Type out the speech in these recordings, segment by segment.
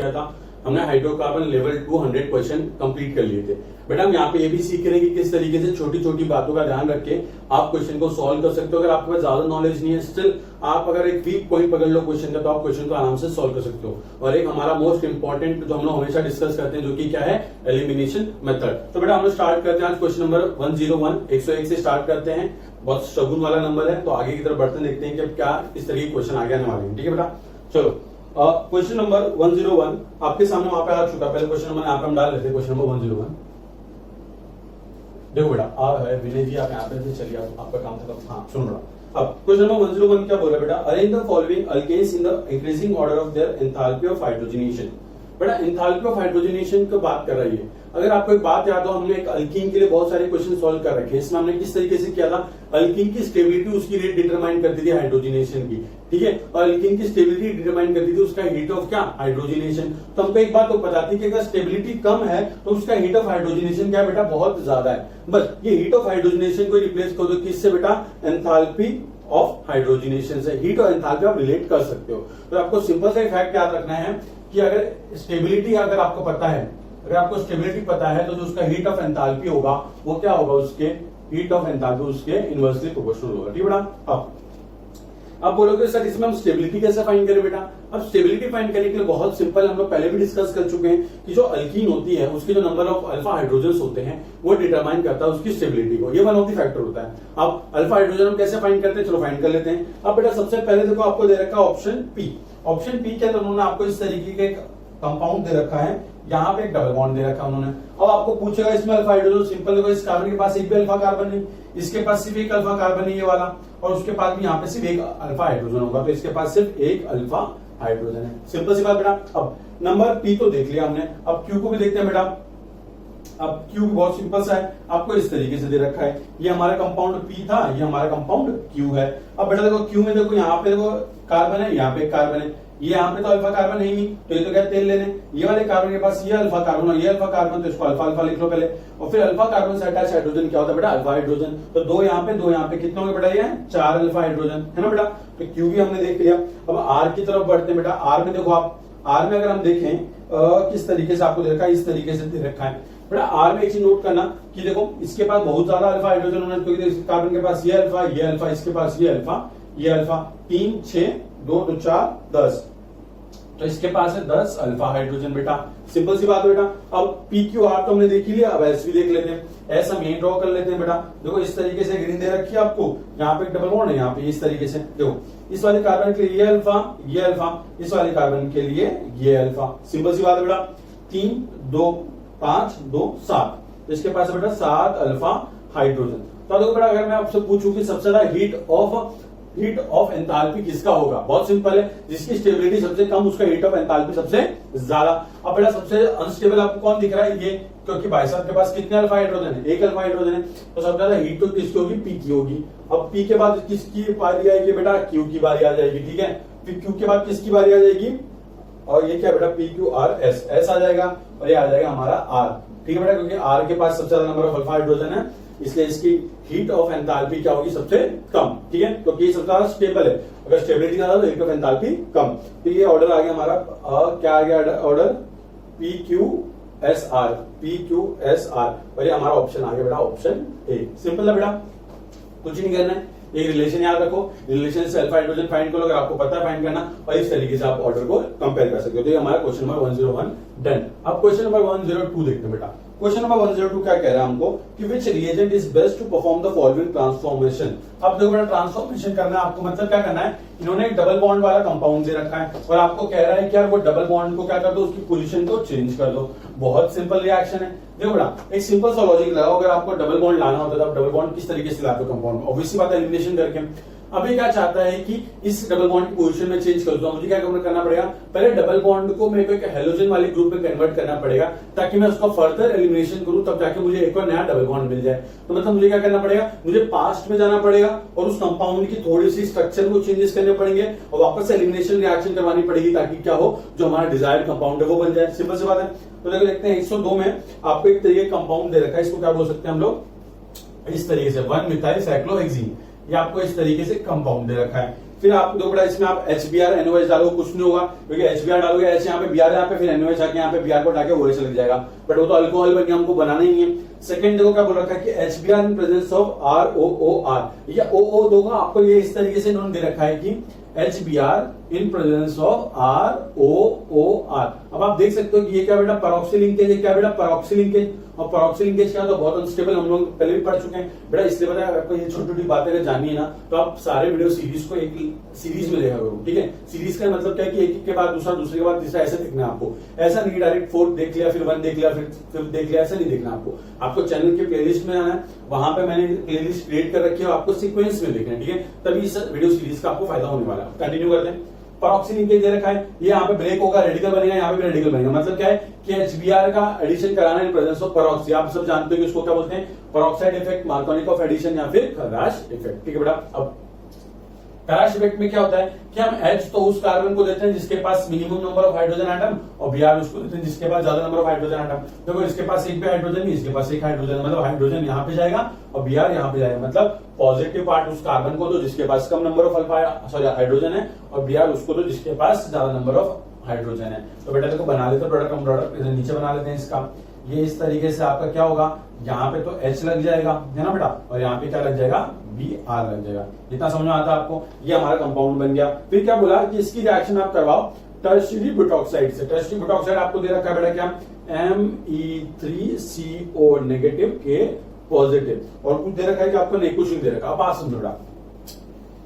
किया था, हमने हाइड्रोकार्बन लेवल 200 क्वेश्चन कंप्लीट कर लिए थे। बेटा हम यहाँ पे ये भी सीख रहे हैं कि किस तरीके से छोटी छोटी बातों का ध्यान रख के आप क्वेश्चन को सॉल्व कर सकते हो। अगर आपके पास ज्यादा नॉलेज नहीं है, स्टिल आप अगर एक वीक पॉइंट पकड़ लो क्वेश्चन का, तो आप क्वेश्चन को आराम से सॉल्व कर सकते हो। और एक हमारा मोस्ट इंपॉर्टेंट जो हम लोग हमेशा डिस्कस करते हैं, जो कि क्या है, एलिमिनेशन मेथड। तो बेटा हम लोग स्टार्ट करते हैं आज क्वेश्चन नंबर 101 101 से स्टार्ट करते हैं। बहुत शगुन वाला नंबर है, तो आगे की तरफ बढ़ते देखते हैं कि क्या इस तरह के क्वेश्चन आगे आने वाले हैं। ठीक है बेटा, चलो क्वेश्चन नंबर 101 आपके सामने वहां पे आ चुका। पहले क्वेश्चन नंबर यहाँ पे हम डाल लेते हैं, क्वेश्चन नंबर 101। देखो बेटा, आप है विनय जी, आप यहाँ पे चलिए, आपका काम था। हाँ सुन रहा। अब क्वेश्चन नंबर 101 क्या बोल रहा है बेटा, arrange the following alkanes in the increasing order of their enthalpy of hydrogenation. बेटा एंथैल्पी ऑफ हाइड्रोजनेशन की बात कर रही है। अगर आपको एक बात याद हो, हमने एक अल्कीन के लिए बहुत सारे क्वेश्चन सॉल्व कर रखे हैं। इसमें हमने किस तरीके से किया था, अल्कीन की स्टेबिलिटी उसकी रेट डिटरमाइन करती थी हाइड्रोजनेशन की। ठीक है, और अल्कीन की स्टेबिलिटी डिटरमाइन करती थी उसका हीट ऑफ क्या, हाइड्रोजनेशन। तो हमको एक बात तो पता थी कि अगर स्टेबिलिटी कम है तो उसका हीट ऑफ हाइड्रोजनेशन क्या बेटा, बहुत ज्यादा है। बस ये हीट ऑफ हाइड्रोजनेशन को रिप्लेस कर दो किससे बेटा, एंथैल्पी ऑफ हाइड्रोजनेशन से। हीट और एंथैल्पी आप रिलेट कर सकते हो। तो आपको सिंपल सा फैक्ट याद रखना है कि अगर स्टेबिलिटी अगर आपको पता है, अगर आपको स्टेबिलिटी पता है, तो जो उसका हीट ऑफ एंथैल्पी होगा वो क्या होगा, उसके हीट ऑफ एंथैल्पी उसके इनवर्सली प्रोपोर्शनल होगा। ठीक है बेटा। अब बोलोगे सर इसमें हम स्टेबिलिटी कैसे फाइंड करें बेटा। अब स्टेबिलिटी फाइंड करने के लिए बहुत सिंपल, हम लोग पहले भी डिस्कस कर चुके हैं कि जो अल्कीन होती है उसके जो नंबर ऑफ अल्फा हाइड्रोजन होते हैं वो डिटरमाइन करता है उसकी स्टेबिलिटी को। ये वन ऑफ द फैक्टर होता है। अब अल्फा हाइड्रोजन हम कैसे फाइंड करते हैं, चलो फाइंड कर लेते हैं। अब बेटा सबसे पहले देखो, आपको दे रखा ऑप्शन पी। ऑप्शन पी के अंदर उन्होंने आपको इस तरीके का एक कंपाउंड दे रखा है, यहाँ पे एक डबल बॉन्ड दे रखा है उन्होंने। अब आपको पूछेगा इसमें अल्फा हाइड्रोजन, सिंपल देखो, इस कार्बन के पास एक भी अल्फा कार्बन नहीं, इसके पास सिर्फ एक अल्फा कार्बन है ये वाला, और उसके पास भी यहाँ पे सिर्फ एक अल्फा हाइड्रोजन होगा, तो इसके पास सिर्फ एक अल्फा हाइड्रोजन है। सिंपल सी बात बेटा। अब नंबर पी तो देख लिया हमने, अब क्यू को भी देखते हैं बेटा। अब क्यू बहुत सिंपल सा है, आपको इस तरीके से दे रखा है, ये हमारा कंपाउंड पी था, ये हमारा कंपाउंड क्यू है। अब बेटा देखो क्यू में देखो, यहाँ पे देखो कार्बन है, यहाँ पे कार्बन है, ये यहाँ पे तो अल्फा कार्बन है ही नहीं, तो ये तो क्या तेल लेने, ये वाले कार्बन के पास ये अल्फा कार्बन और ये अल्फा कार्बन, तो इसको अल्फा अल्फा लिख लो पहले। और फिर अल्फा कार्बन से अटैच हाइड्रोजन क्या होता है बेटा, अल्फा हाइड्रोजन। तो दो यहाँ पे कितने होंगे बेटा, ये 4 अल्फा हाइड्रोजन है ना बेटा। तो क्यू भी हमने देख लिया। अब आर की तरफ बढ़ते हैं बेटा। आर में देखो, आप आर में अगर हम देखें किस तरीके से आपको दे रखा है, इस तरीके से दे रखा है बेटा। आर में एक चीज नोट करना कि देखो इसके पास बहुत ज्यादा अल्फा हाइड्रोजन होना, क्योंकि कार्बन के पास ये अल्फा, इसके पास ये अल्फा 3 6 2 तो 4 10, तो इसके पास है 10 अल्फा हाइड्रोजन बेटा। सिंपल सी बात है बेटा। अब पी क्यू आर तो हमने देख ही लिया, अब एस भी देख लेते हैं। एस हम यही ड्रॉ कर लेते हैं बेटा। देखो इस तरीके से ग्रीन दे रखी है आपको, यहाँ पे एक डबल बॉन्ड है, यहाँ पे इस तरीके से देखो, इस वाले कार्बन के लिए ये अल्फा, इस वाले कार्बन के लिए ये अल्फा। सिंपल सी बात है बेटा। 3 2 5 2 7, तो इसके पास है बेटा 7 अल्फा हाइड्रोजन। तो देखो बेटा, अगर मैं आपसे पूछूं कि सबसे ज्यादा हीट ऑफ एंथैल्पी किसका होगा, बहुत सिंपल है, जिसकी स्टेबिलिटी सबसे कम उसका हीट ऑफ एंथैल्पी सबसे ज्यादा। अब बेटा सबसे अनस्टेबल आपको कौन दिख रहा है, ये, क्योंकि भाई साहब के पास कितने अल्फा हाइड्रोजन है, एक अल्फा हाइड्रोजन है, तो सबसे ज्यादा हीट तो किसकी होगी, पी की होगी। अब पी के बाद किसकी बारी आएगी बेटा, क्यू की बारी आ जाएगी। ठीक है, फिर क्यू के बाद किसकी बारी आ जाएगी, और ये क्या बेटा, पी क्यू आर एस आ जाएगा, और ये आ जाएगा हमारा आर। ठीक है बेटा, क्योंकि आर के पास सबसे ज्यादा नंबर ऑफ अल्फा हाइड्रोजन है, इसलिए इसकी हीट ऑफ एंथैल्पी क्या होगी, सबसे कम। ठीक है, क्योंकि ये सबसे ज्यादा स्टेबल है, अगर स्टेबिलिटी ज्यादा तो हीट ऑफ एंथैल्पी कम। तो ये ऑर्डर आ गया हमारा, क्या आ गया order, P Q S R, और ये हमारा ऑप्शन आ गया बेटा, ऑप्शन ए। सिंपल है बेटा, कुछ नहीं करना है, एक रिलेशन याद रखो, रिलेशन से अल्फा हाइड्रोजन फाइंड करो अगर आपको पता है फाइंड करना, और इस तरीके से आप ऑर्डर को कंपेयर कर सकते हो। तो ये हमारा क्वेश्चन नंबर 101 डन। अब क्वेश्चन नंबर 102 देखते हैं बेटा। क्वेश्चन नंबर 102 क्या कह रहा है हमको कि which reagent is best to perform the following transformation. अब देखो बेटा, ट्रांसफॉर्मेशन करना है आपको, मतलब क्या करना है, इन्होंने एक डबल बॉन्ड वाला कंपाउंड दे रखा है और आपको कह रहा है कि यार वो डबल बॉन्ड को क्या कर दो, उसकी पोजीशन को चेंज कर दो। बहुत सिंपल रिएक्शन है। देखो बेटा, एक सिंपल सा लॉजिक लगाओ, अगर आपको डबल बॉन्ड लाना होता है तो आप डबल बॉन्ड किस तरीके से लाते हो कंपाउंड में, ऑब्वियसली बात है एलिमिनेशन करके। अब ये क्या चाहता है कि इस डबल बॉन्ड की पोजीशन में चेंज कर दो, मुझे क्या करना पड़ेगा, पहले डबल बॉन्ड को मेरे को एक हेलोजन वाले ग्रुप में कन्वर्ट करना पड़ेगा, ताकि मैं उसका फर्दर एलिमिनेशन करूं, तब जाके मुझे एक और नया डबल बॉन्ड मिल जाए। तो मतलब मुझे क्या करना पड़ेगा, मुझे पास्ट में जाना पड़ेगा और उस कंपाउंड की थोड़ी सी स्ट्रक्चर को चेंजेस करने पड़ेंगे और वापस से एलिमिनेशन रिएक्शन करवानी पड़ेगी, ताकि क्या हो, जो हमारा डिजायर्ड कंपाउंड है वो बन जाए। सिंपल सी बात है। तो देखो देखते हैं 102 में आपको एक तरीके कंपाउंड दे रखा है, इसको क्या बोल सकते हैं हम लोग, इस तरीके से 1 मिथाइल साइक्लोहेक्सीन, ये आपको इस तरीके से कंपाउंड दे रखा है। फिर आप देखो बेटा इसमें आप HBr NOH डालोगे कुछ नहीं होगा, क्योंकि HBr डालोगे H यहाँ पे Br यहाँ पे, फिर NOH आके यहाँ पे Br को हटाके OH लग जाएगा, बट वो तो अल्कोहल बन गया, हमको बनाना ही है। सेकंड देखो क्या बोल रखा है कि HBr in presence of ROOR या OO दोगा, आपको ये इस तरीके से इन्होंने दे रखा है कि HBr in presence of ROOR। अब आप देख सकते हो कि ये क्या बेटा परऑक्सी लिंकेज है, क्या बेटा परऑक्सी लिंकेज, और परऑक्सी लिंकेज क्या तो बहुत अनस्टेबल, हम लोग पहले भी पढ़ चुके हैं बेटा, इसलिए पता है आपको ये छोटी छोटी बातें अगर जाननी है ना तो आप सारे वीडियो सीरीज को एक सीरीज में देखा करो, ठीक है। सीरीज का मतलब क्या है कि एक के बाद दूसरा, दूसरे के बाद तीसरा, ऐसे देखना है आपको, ऐसा नहीं डायरेक्ट 4 देख लिया फिर 1 देख लिया फिर 5 देख लिया, ऐसा नहीं देखना आपको। आपको चैनल के प्लेलिस्ट में आना है, वहां पे मैंने प्लेलिस्ट क्रिएट कर रखी है, आपको सीक्वेंस में देखना है, ठीक है, तभी इस वीडियो सीरीज का आपको फायदा होने वाला है। कंटिन्यू करते हैं। परऑक्सी लिंकेज दे रखा है, ये यहाँ पे ब्रेक होगा, रेडिकल बनेगा, यहाँ पे भी रेडिकल बनेगा, मतलब क्या है कि HBr का एडिशन कराना इन प्रेजेंस ऑफ परऑक्सी। आप सब जानते हो कि उसको क्या बोलते हैं, peroxide effect, Markovnikov of addition या फिर खराश इफेक्ट, ठीक है बेटा। अब खराश इफेक्ट में क्या होता है कि हम H तो उस कार्बन को देते हैं जिसके पास minimum number of hydrogen atom, और Br उसको देते हैं जिसके पास ज्यादा नंबर ऑफ हाइड्रोजन एटम। देखो इसके पास एक भी हाइड्रोजन नहीं, इसके पास एक हाइड्रोजन, मतलब हाइड्रोजन यहाँ पे जाएगा और Br यहाँ पे जाएगा, मतलब पॉजिटिव पार्ट उस कार्बन को दो जिसके पास कम नंबर ऑफ हाइड्रोजन है, और Br उसको दो जिसके पास ज्यादा नंबर ऑफ हाइड्रोजन है। तो बेटा देखो बना लेते प्रोडक्ट, हम प्रोडक्ट नीचे बना लेते हैं इसका। ये इस तरीके से आपका क्या होगा, यहाँ पे तो H लग जाएगा है ना बेटा, और यहाँ पे क्या लग जाएगा, Br लग जाएगा। इतना समझ में आता है आपको, ये हमारा कंपाउंड बन गया। फिर क्या बोला कि इसकी रिएक्शन आप करवाओ टर्शियरी बुटॉक्साइड से। टर्शियरी बुटॉक्साइड आपको दे रखा है बेटा क्या, Me3CO नेगेटिव के पॉजिटिव, और कुछ दे रखा है कि आपको नेकुशिंग दे रखा है। अब बात समझो बेटा,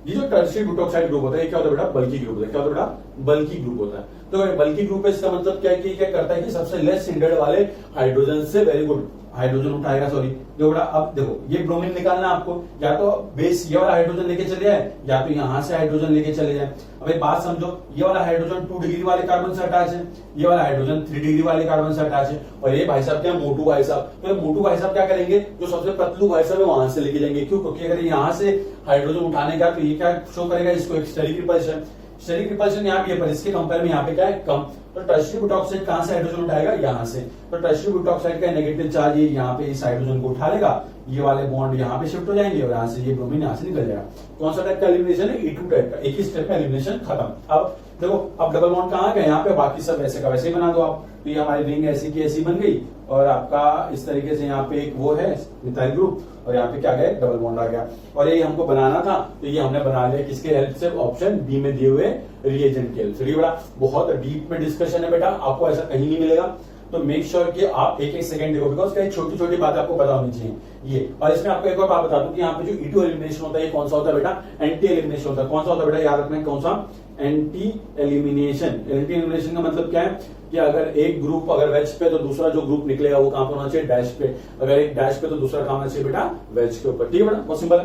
ये जो टर्शियरी बुटॉक्साइड ग्रुप होता है ये क्या होता है बेटा, बल्की ग्रुप होता है। क्या होता है बेटा, बल्की ग्रुप होता है। तो बल्की ग्रुप है, इसका मतलब क्या है कि क्या करता है कि सबसे लेस हिंड्रेड वाले हाइड्रोजन से वेरी गुड हाइड्रोजन उठाएगा, सॉरी जो बेटा। अब देखो ये ब्रोमीन निकालना आपको, या तो बेस ये वाला हाइड्रोजन लेके चले जाए या तो यहां से हाइड्रोजन लेके चले जाए। अब एक बात समझो, ये वाला हाइड्रोजन 2 डिग्री वाले कार्बन से अटैच है, ये वाला हाइड्रोजन 3 डिग्री वाले कार्बन से अटैच है, और ये भाई साहब क्या मोटू भाई साहब, तो मोटू भाई साहब क्या करेंगे, जो सबसे पतलू भाई साहब है वहां से लेके जाएंगे। क्यों, क्योंकि अगर यहाँ से हाइड्रोजन उठाने का तो ये क्या शो करेगा, इसको एक स्टेरिक रिपल्शन। स्टेरिक रिपल्शन यहाँ भी है पर इसके कंपेयर में यहाँ पे क्या है, कम। तो टर्शियरी बुटॉक्साइड कहां से हाइड्रोजन उठाएगा, यहाँ से। तो टर्शियरी बुटॉक्साइड का नेगेटिव चार्ज ये यहाँ पे इस हाइड्रोजन को उठा लेगा, ये वाले बॉन्ड यहाँ पे शिफ्ट हो जाएंगे और यहाँ से ये ब्रोमीन यहाँ से निकल जाएगा। कौन सा टाइप का एलिमिनेशन है, E2 टाइप का, एक ही स्टेप में एलिमिनेशन खत्म। अब देखो अब डबल बॉन्ड कहाँ गए, यहाँ पे, बाकी सब वैसे का वैसे ही बना दो आप। तो ये हमारी रिंग ऐसी की ऐसी बन गई, और आपका इस तरीके से यहाँ पे एक वो है मिथाइल ग्रुप, और यहाँ पे क्या गया, डबल बॉन्ड आ गया। और ये हमको बनाना था तो ये हमने बना लिया किसके हेल्प से, ऑप्शन बी में दिए हुए रिएजेंट के हेल्प से। बेटा बहुत डीप में डिस्कशन है बेटा, आपको ऐसा कहीं नहीं मिलेगा, तो मेक श्योर कि आप एक एक सेकंड देखो, बिकॉज कई छोटी छोटी बात आपको पता होनी चाहिए ये। और इसमें आपको एक और बात बता दूं कि यहाँ पे जो E2 एलिमिनेशन होता है ये कौन सा होता है बेटा, एंटी एलिमिनेशन होता है। कौन सा होता है बेटा, याद रखना है कौन सा, एंटी एलिमिनेशन। एंटी एलिमिनेशन का मतलब क्या है कि अगर एक ग्रुप अगर वेज पे तो दूसरा जो ग्रुप निकलेगा वो कहां पर होना चाहिए, डैश पे। अगर एक डैश पे तो दूसरा कहां होना चाहिए बेटा, वेज के ऊपर। ठीक है बेटा, बहुत सिंपल है।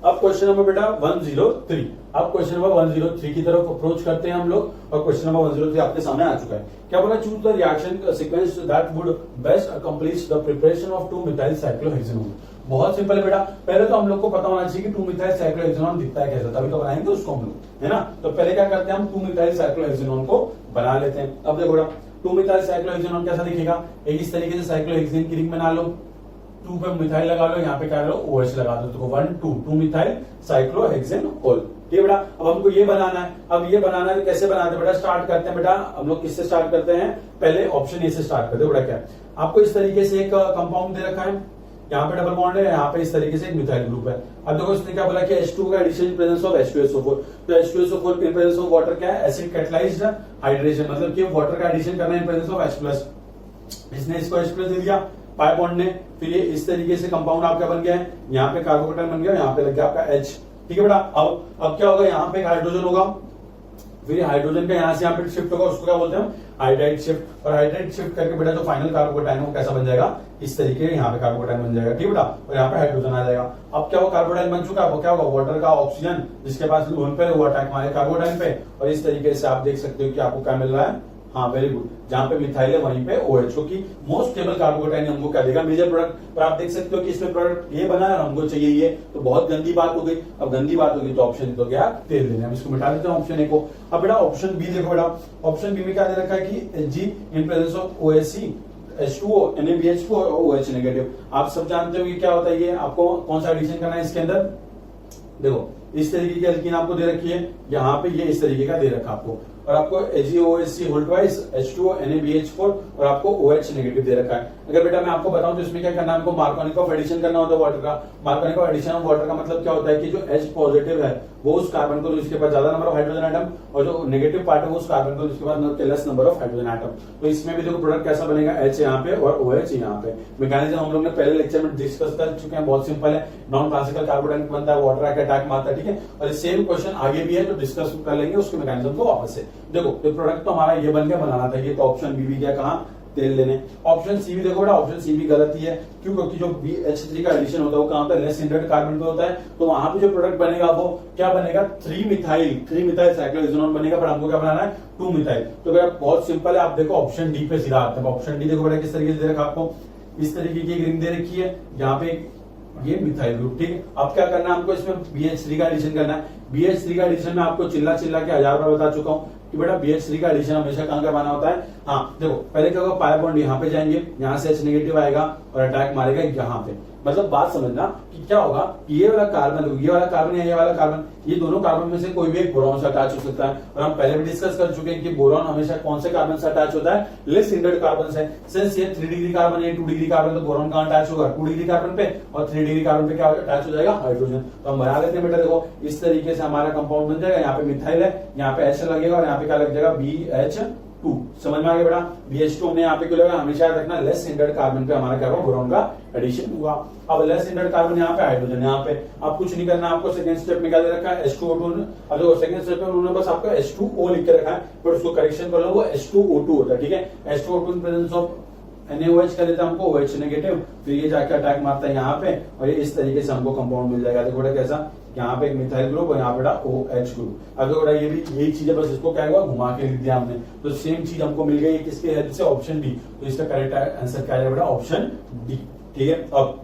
अब क्वेश्चन नंबर बेटा 103, अब क्वेश्चन नंबर 103 की तरफ अप्रोच करते हैं हम लोग, और क्वेश्चन नंबर 103 आपके सामने आ चुका है। क्या बोला, choose the reaction sequence that would best accomplish the preparation of 2 methyl cyclohexanone. बहुत सिंपल है बेटा, पहले तो हम लोग को पता होना चाहिए कि 2 मिथाइल साइक्लोहेक्सेनोन दिखता है कैसा, तभी तो बनाएंगे उसको हम लोग, है ना। तो पहले क्या करते हैं, हम 2 मिथाइल साइक्लोहेक्सेनोन को बना लेते हैं। अब देखो बेटा 2 मिथाइल साइक्लोहेक्सेनोन कैसा दिखेगा, एक इस तरीके से साइक्लोहेक्सेन की रिंग बना लो, 2 पे मिथाइल लगा लो, यहाँ पे क्या लो OH लगा दो, तो 1 2 मिथाइल साइक्लोहेक्सेनोल। ठीक है बेटा, अब हमको ये बनाना है। अब ये बनाना है कैसे बनाते हैं बेटा, स्टार्ट करते हैं बेटा, हम लोग किससे स्टार्ट करते हैं, पहले ऑप्शन ए से स्टार्ट करते हैं बेटा। क्या आपको इस तरीके से एक कंपाउंड दे रखा है, यहाँ पे डबल बॉन्ड है, यहाँ पे इस तरीके से एक मिथाइल ग्रुप है। अब देखो इसने क्या बोला कि H2 का addition in presence of H2SO4, तो H2SO4 in presence of water क्या है, एसिड कैटलाइज्ड हाइड्रेशन, मतलब कि वाटर का एडिशन करना इन प्रेजेंस ऑफ H+। इसने इसको H+ दे दिया पाई बॉन्ड ने, फिर ये इस तरीके से कंपाउंड आपका बन गया है, यहाँ पे कार्बोकेटाइन बन गया, यहाँ पे लग गया आपका H। ठीक है बेटा, अब क्या होगा, यहाँ पे हाइड्रोजन होगा, फिर हाइड्रोजन का यहाँ से यहाँ पे शिफ्ट होगा, उसको क्या बोलते हैं हाइड्राइड शिफ्ट। और हाइड्राइड शिफ्ट करके बेटा जो फाइनल कार्बोकेटाइन है वो कैसा बन जाएगा, इस तरीके यहाँ पे कार्बोकेटाइन बन जाएगा। ठीक है बेटा, और यहाँ पे हाइड्रोजन आ जाएगा। अब क्या वो कार्बोकेटाइन बन चुका है, वो क्या होगा, वाटर का ऑक्सीजन जिसके पास लोन पे वो अटैक मारे कार्बोकेटाइन पे, और इस तरीके से आप देख सकते हो कि आपको क्या मिल रहा है, हाँ वेरी गुड, जहां पे मिथाइल है वहीं पे OH, क्योंकि मोस्ट स्टेबल कार्बोकेटाइन हमको क्या देगा, मेजर प्रोडक्ट। पर आप देख सकते हो कि इसमें प्रोडक्ट ये बना है और हमको चाहिए ये, तो बहुत गंदी बात हो गई। अब गंदी बात होगी तो ऑप्शन तो क्या, तेल देना है, इसको मिटा देते हैं ऑप्शन ए को। अब बेटा ऑप्शन बी देखो बेटा, ऑप्शन बी में क्या दे रखा है कि G in presence of OHC H2O NaBH4 OH negative. आप सब जानते हो कि क्या होता है, ये आपको कौन सा एडिशन करना है इसके अंदर, देखो इस तरीके की एल्कीन आपको दे रखी है, यहाँ पे ये इस तरीके का दे रखा आपको, और आपको AgOHC whole twice H2O NaBH4 और आपको OH नेगेटिव दे रखा है। अगर बेटा मैं आपको बताऊं तो इसमें क्या करना है, हमको मार्कोनिकोव एडिशन करना होता है वाटर का। मार्कोनिकोव एडिशन ऑफ वाटर का मतलब क्या होता है कि जो H पॉजिटिव है वो उस कार्बन को, जो इसके पास ज्यादा नंबर ऑफ हाइड्रोजन एटम, और जो नेगेटिव पार्ट है वो उस कार्बन को जिसके पास less number of hydrogen atom. तो इसमें भी देखो प्रोडक्ट कैसा बनेगा, H यहाँ पे और OH यहाँ पे। मैकेनिज्म हम लोग ने पहले लेक्चर में डिस्कस कर चुके हैं, बहुत सिंपल है, नॉन क्लासिकल कार्बोडायनेमिक बनता है, वाटर आके अटैक मारता है, ठीक है। और सेम क्वेश्चन आगे भी है तो डिस्कस कर लेंगे उसके मैकेनिज्म को वापस से। देखो ये प्रोडक्ट तो हमारा ये बन गया, बनाना था ये, तो ऑप्शन बी भी गया कहाँ, तेल लेने। ऑप्शन सी भी देखो बेटा, ऑप्शन सी भी गलत ही है, क्यों, क्योंकि जो BH3 का एडिशन होता है वो कहाँ होता है, लेस सिंटर्ड कार्बन पे होता है, तो वहां पे जो प्रोडक्ट बनेगा वो क्या बनेगा, 3 मिथाइल साइक्लोहेक्सेनोन बनेगा, पर हमको क्या बनाना है 2 मिथाइल। तो बेटा बहुत सिंपल है, आप देखो ऑप्शन डी पे सीधा आते हैं। ऑप्शन डी देखो बेटा किस तरीके से दे रखा आपको, इस तरीके की एक रिंग दे रखी है, यहाँ पे ये मिथाइल ग्रुप, ठीक है। अब क्या करना है हमको, इसमें BH3 का एडिशन करना है। BH3 का एडिशन में आपको चिल्ला के 1000 बार बता चुका हूँ कि बेटा BH3 का एडिशन हमेशा कहां करवाना होता है। हाँ देखो पहले क्या होगा, पाई बॉन्ड यहाँ पे जाएंगे, यहाँ से H नेगेटिव आएगा और अटैक मारेगा यहाँ पे। मतलब बात समझना कि क्या होगा, ये वाला कार्बन, ये वाला कार्बन या ये वाला कार्बन, ये दोनों कार्बन में से कोई भी एक बोरॉन से अटैच हो सकता है। और हम पहले भी डिस्कस कर चुके हैं कि बोरॉन हमेशा कौन से कार्बन से अटैच होता है, लेस सिंटर्ड कार्बन से। सिंस ये 3 डिग्री कार्बन है, 2 डिग्री कार्बन, तो बोरॉन कहां अटैच होगा, 2 डिग्री कार्बन पे, और 3 डिग्री कार्बन पे क्या अटैच हो जाएगा, हाइड्रोजन। तो हम बना लेते हैं बेटा, देखो इस तरीके से हमारा कंपाउंड बन जाएगा। यहाँ पे मिथाइल है, यहाँ पे H लगेगा, और यहाँ पे क्या लग जाएगा, BH2। समझ में आ गया बेटा, BH2 हमने यहाँ पे क्यों लगा, हमेशा याद रखना लेस सिंटर्ड कार्बन पे हमारा क्या होगा, बोरॉन का एडिशन हुआ। अब लेस सिंटर्ड कार्बन यहाँ पे, हाइड्रोजन यहाँ पे। अब कुछ नहीं करना आपको, सेकंड स्टेप में क्या दे रखा है, H2O2। अब देखो सेकंड स्टेप में उन्होंने बस आपको H2O लिख के रखा है, पर उसको करेक्शन कर लो, वो H2O2 होता है, ठीक है। H2O2 in presence of NaOH कर देता है हमको, OH नेगेटिव, फिर ये जाके अटैक मारता है यहाँ पे, और ये इस तरीके से हमको कंपाउंड मिल जाएगा। देखो बेटा कैसा, यहाँ पे एक मिथाइल ग्रुप और यहाँ पे OH ग्रुप। अब देखो बेटा ये भी यही चीज है, बस इसको क्या हुआ, घुमा के लिख दिया हमने, तो सेम चीज हमको मिल गई किसके हेल्प से, ऑप्शन डी। तो इसका करेक्ट आंसर क्या है बेटा, ऑप्शन डी, ठीक है। अब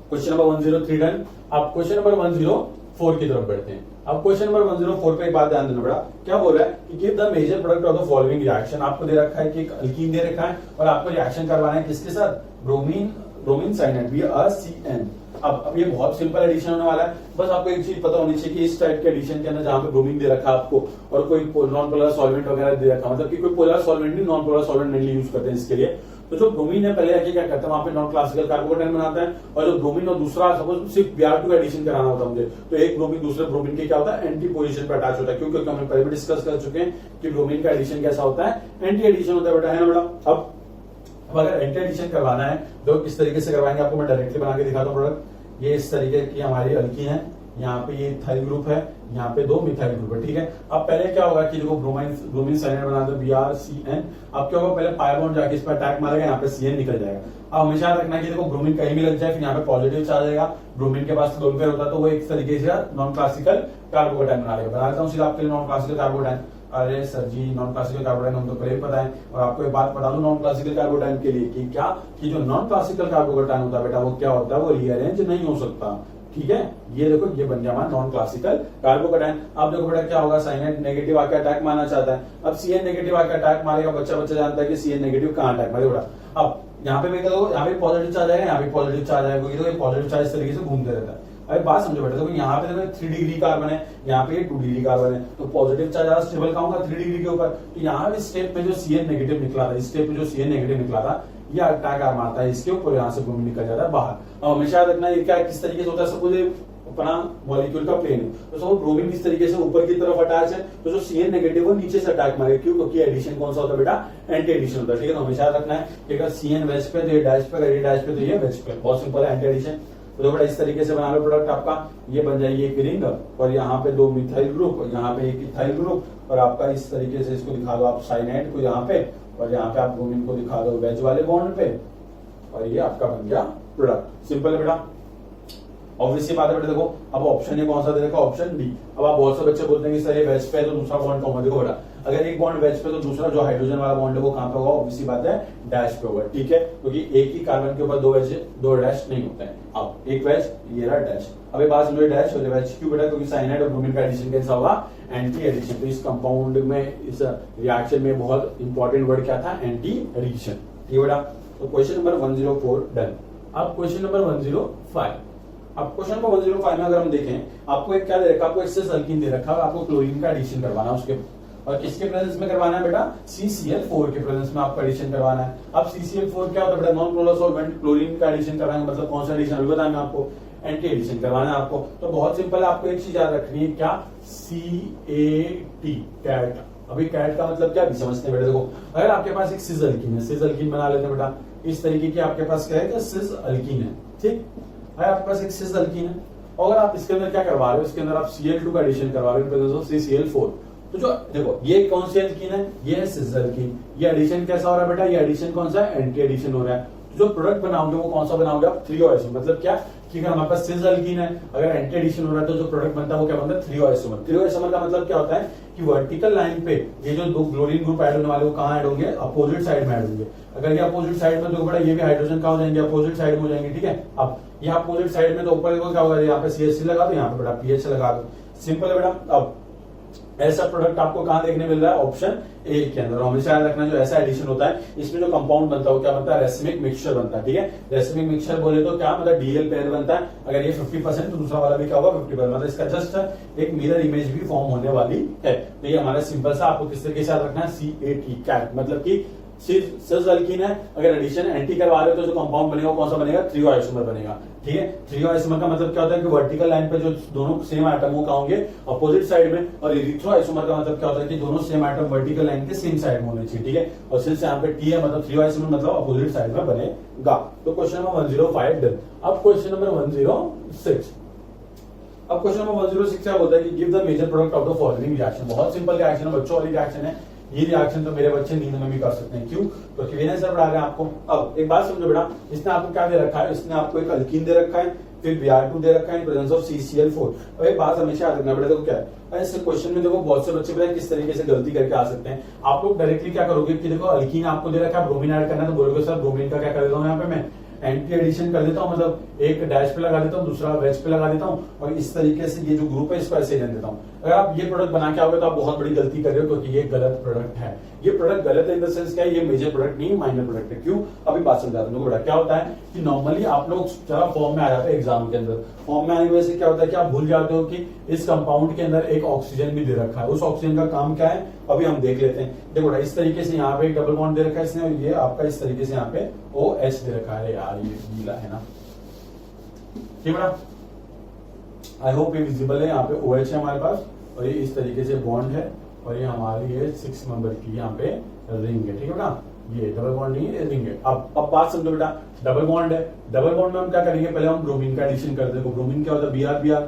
क्वेश्चन नंबर 103 डन। अब क्वेश्चन नंबर 104 की तरफ बढ़ते हैं। अब क्वेश्चन नंबर 104 पे एक बात ध्यान देना पड़ा, क्या बोल रहा है कि give the major product of the following reaction. आपको दे रखा है कि एक अल्कीन दे रखा है और आपको रिएक्शन करवाना है किसके साथ, ब्रोमीन साइनाइड BrCN। अब ये बहुत सिंपल एडिशन होने वाला है, बस आपको एक चीज पता होनी चाहिए कि इस टाइप के एडिशन के अंदर जहां पे ब्रोमीन दे रखा है आपको और कोई नॉन पोलर सॉल्वेंट वगैरह दे रखा, मतलब कि कोई पोलर सॉल्वेंट नहीं, non polar solvent mainly use करते हैं इसके लिए। तो जो ब्रोमीन है पहले आके क्या करता है, वहां पे नॉन क्लासिकल कार्बोकेटाइन बनाता है, और जो ब्रोमीन और दूसरा सपोज सिर्फ Br2 एडिशन कराना होता है मुझे, तो एक ब्रोमीन दूसरे ब्रोमीन के क्या होता है, एंटी पोजीशन पे अटैच होता है, क्योंकि हमने पहले भी डिस्कस कर चुके हैं कि ब्रोमीन का एडिशन कैसा होता है, एंटी एडिशन होता है बेटा, है ना बेटा। अब अगर एंटी एडिशन करवाना है तो किस तरीके से करवाएंगे, आपको मैं डायरेक्टली बना के दिखाता हूँ प्रोडक्ट। ये इस तरीके की हमारी अल्कीन है, यहाँ पे ये इथाइल ग्रुप है, यहाँ पे 2 मिथाइल ग्रुप है, ठीक है। अब पहले क्या होगा कि देखो ब्रोमीन साइनाइड बना दो BrCN। अब क्या होगा, पहले पाई बॉन्ड जाके इस पर अटैक मारेगा, यहाँ पे CN निकल जाएगा। अब हमेशा रखना कि देखो ब्रोमीन कहीं भी लग जाए, फिर यहाँ पे पॉजिटिव चार्ज आएगा, ब्रोमीन के पास लोन पेयर होता है, तो वो एक तरीके से नॉन क्लासिकल कार्बोकेटाइन बना लेगा। बना देता हूँ सीधा आपके लिए नॉन क्लासिकल कार्बोकेटाइन। अरे सर जी, नॉन क्लासिकल कार्बोकेटाइन हम तो पहले ही पता है, और आपको एक बात बता दूं नॉन क्लासिकल कार्बोकेटाइन के लिए कि क्या, कि जो नॉन क्लासिकल कार्बोकेटाइन होता है बेटा वो क्या होता है, वो रीअरेंज नहीं हो सकता, ठीक है। ये देखो ये बन गया हमारा नॉन क्लासिकल कार्बोकेटाइन। अब देखो बेटा क्या होगा, साइनाइड नेगेटिव आके अटैक मारना चाहता है, अब CN नेगेटिव आके अटैक मारेगा, बच्चा जानता है कि CN नेगेटिव कहां अटैक मारेगा बेटा। अब यहाँ पे देखो, यहाँ पे पॉजिटिव चार्ज आएगा, यहाँ पे पॉजिटिव चार्ज आएगा, ये पॉजिटिव चार्ज इस तरीके से घूमते रहता है। अरे बात समझो बेटा, देखो यहाँ पे देखो 3 डिग्री कार्बन है, यहाँ पे 2 डिग्री कार्बन है, तो पॉजिटिव चार्ज ज्यादा स्टेबल कहाँ होगा, 3 डिग्री के ऊपर। तो यहाँ पे स्टेप में जो CN नेगेटिव निकला था, इस स्टेप में जो CN नेगेटिव निकला था, ये अटैक मारता है इसके ऊपर, यहाँ से ब्रोमीन निकल जाता है बाहर। अब हमेशा रखना ये क्या किस तरीके से होता है, सपोज अपना मॉलिक्यूल का प्लेन है, तो सपोज ब्रोमीन इस तरीके से ऊपर की तरफ अटैच है, तो जो CN नेगेटिव वो नीचे से अटैक मारेगा, क्यों, क्योंकि एडिशन कौन सा होता है बेटा, एंटी एडिशन होता है, ठीक है। तो हमेशा रखना है कि अगर CN वेज पे तो ये डैश पे, अगर ये डैश पे तो ये वेज पे, बहुत सिंपल है, एंटी एडिशन। तो बेटा इस तरीके से बना लो प्रोडक्ट आपका, ये बन जाएगी एक रिंग, और यहाँ पे 2 मिथाइल ग्रुप, और यहाँ पे एक इथाइल ग्रुप, और आपका इस तरीके से इसको दिखा दो आप साइनाइड को यहाँ पे, और यहाँ पे आप ब्रोमीन को दिखा दो वेज वाले बॉन्ड पे, और ये आपका बन गया प्रोडक्ट। सिंपल है बेटा, ऑब्वियसली बात है बेटा। देखो अब ऑप्शन ये कौन सा दे रखा, ऑप्शन डी। अब आप बहुत से बच्चे बोलते हैं कि सर ये वेज पे है तो दूसरा बॉन्ड कौन होगा, देखो बेटा अगर एक बॉन्ड वेज पे तो दूसरा जो हाइड्रोजन वाला बॉन्ड है वो कहां पे होगा, ऑब्वियसली बात है डैश पे होगा, ठीक है, क्योंकि एक ही कार्बन के ऊपर 2 वेज 2 डैश नहीं होते हैं। अब एक वेज, ये रहा डैश। अब ये बात समझो, डैश हो जाए वेज, क्यों बेटा, क्योंकि साइनाइड और ब्रोमीन का एडिशन कैसा होगा, एंटी एडिशन। तो इस कंपाउंड में, इस रिएक्शन में बहुत इंपॉर्टेंट वर्ड क्या था, एंटी एडिशन, ठीक है बेटा। तो क्वेश्चन नंबर 104 डन। अब क्वेश्चन नंबर 105। अब क्वेश्चन नंबर 105 में अगर हम देखें, आपको एक क्या दे रखा है, आपको एक सिस अल्कीन दे रखा है, आपको क्लोरीन का एडिशन करवाना है उसके, और किसके प्रेजेंस में करवाना है बेटा, CCl4 के प्रेजेंस में आपको एडिशन करवाना है। अब CCl4 क्या होता है बेटा, नॉन पोलर सॉल्वेंट, क्लोरीन का एडिशन करवाएंगे, मतलब कौन सा एडिशन अभी बताया मैं आपको, एंटी एडिशन करवाना है आपको। तो बहुत सिंपल है, आपको एक चीज याद रखनी है, क्या, CAT, कैट। अभी कैट का मतलब क्या भी समझते हैं बेटा, देखो अगर आपके पास एक सिस अल्कीन है, सिस अल्कीन बना लेते हैं बेटा, इस तरीके की आपके पास क्या है, सिस अल्कीन है, ठीक है, आपके पास एक सिस अल्कीन है, और आप इसके अंदर क्या करवा रहे हो, इसके अंदर आप Cl2 का एडिशन करवा रहे हो प्रेजेंस ऑफ CCl4। तो जो देखो ये कौन सी एल्कीन है, ये है सिस अल्कीन, ये एडिशन कैसा हो रहा है बेटा, ये एडिशन कौन सा है, एंटी एडिशन हो रहा है। तो जो प्रोडक्ट बनाओगे वो कौन सा बनाओगे आप, 3O, मतलब क्या कि अगर हमारे पास सिस अल्कीन है, अगर एंटी एडिशन हो रहा है तो जो प्रोडक्ट बनता है वो क्या बनता है, 3O। 3O का मतलब क्या होता है कि वर्टिकल लाइन पे ये जो दो क्लोरीन ग्रुप ऐड होने वाले वो कहाँ ऐड होंगे, अपोजिट साइड में ऐड होंगे। अगर ये अपोजिट साइड में, तो बड़ा ये भी हाइड्रोजन कहाँ हो जाएंगे, अपोजिट साइड में हो जाएंगे, ठीक है। अब यहाँ अपोजिट साइड में तो ऊपर देखो क्या होगा, यहाँ पे CH3 लगा दो, यहाँ पे बेटा PH लगा दो, सिंपल है बेटा। अब ऐसा प्रोडक्ट आपको कहां देखने मिल रहा है, ऑप्शन ए के अंदर। हमेशा याद रखना, जो ऐसा एडिशन होता है इसमें जो कंपाउंड बनता है वो क्या बनता है, रेसिमिक मिक्सचर बनता है, ठीक है। रेसिमिक मिक्सचर बोले तो क्या मतलब, DL पेयर बनता है। अगर ये 50% तो दूसरा वाला भी क्या होगा, 50%, मतलब इसका जस्ट एक मिरर इमेज भी फॉर्म होने वाली है। तो ये हमारा सिंपल सा आपको किस तरीके से याद रखना है, CAT, कैट, मतलब की सिस अल्कीन है, अगर एडिशन एंटी करवा रहे हो तो जो कंपाउंड बनेगा कौन सा बनेगा, 3O आइसोमर बनेगा, ठीक है। 3O आइसोमर का मतलब क्या होता है कि वर्टिकल लाइन पे जो दोनों सेम एटम वो कहाँ होंगे, अपोजिट साइड में। और इरिथ्रो आइसोमर का मतलब क्या होता है कि दोनों सेम एटम वर्टिकल लाइन के सेम साइड में होने चाहिए, ठीक है। और सिंस यहाँ पे T है, मतलब 3O आइसोमर मतलब अपोजिट साइड में बनेगा। तो क्वेश्चन नंबर 105 डन। अब क्वेश्चन नंबर 106, अब क्वेश्चन नंबर 106 क्या बोलता है कि give the major product of the following reaction. बहुत सिंपल रिएक्शन है, बच्चों वाली रिएक्शन है। ये रिएक्शन तो मेरे बच्चे नींद में भी कर सकते हैं, क्यों, क्योंकि वेनेस पढ़ा रहे हैं आपको। अब एक बात समझो बेटा, इसने आपको क्या दे रखा है, इसने आपको एक अल्कीन दे रखा है, फिर Br2 दे रखा है इन प्रेजेंस ऑफ CCl4। अब एक बात हमेशा याद रखना बेटा, देखो क्या है इस क्वेश्चन में, देखो बहुत से बच्चे पता है किस तरीके से गलती करके आ सकते हैं। आप लोग डायरेक्टली क्या करोगे कि देखो अल्कीन आपको दे रखा है, ब्रोमीन ऐड करना है, तो बोलोगे सर ब्रोमीन का क्या कर देता हूँ, यहाँ पे मैं एंटी एडिशन कर देता हूँ, मतलब एक डैश पे लगा देता हूँ, दूसरा वेज पे लगा देता हूँ, और इस तरीके से ये जो ग्रुप है इसको ऐसे रहने देता हूँ। अगर आप ये प्रोडक्ट बना के आओगे तो आप बहुत बड़ी गलती कर रहे हो, क्योंकि ये गलत प्रोडक्ट है। ये प्रोडक्ट गलत है इन द सेंस क्या है, ये मेजर प्रोडक्ट नहीं, माइनर प्रोडक्ट है। क्यों, अभी बात समझाता हूँ बेटा। क्या होता है कि नॉर्मली आप लोग जरा फॉर्म में आ जाते हैं एग्जाम के अंदर, फॉर्म में आने की वजह से क्या होता है कि आप भूल जाते हो कि इस कंपाउंड के अंदर एक ऑक्सीजन भी दे रखा है। उस ऑक्सीजन का काम क्या है अभी हम देख लेते हैं। देखो इस तरीके से यहाँ पे डबल बॉन्ड दे रखा है इसने, और ये आपका इस तरीके से यहाँ पे OH दे रखा है। यार ये गीला है ना, ठीक बेटा, आई होप ये विजिबल है। यहाँ पे OH है हमारे पास, और ये इस तरीके से बॉन्ड है, और ये हमारी है 6 नंबर की यहाँ पे रिंग है, ठीक है बेटा। ये डबल बॉन्ड नहीं है, रिंग है। अब बात समझो बेटा, डबल बॉन्ड है, डबल बॉन्ड में हम क्या करेंगे, पहले हम ब्रोमीन का एडिशन करते हैं। ब्रोमीन क्या होता है, Br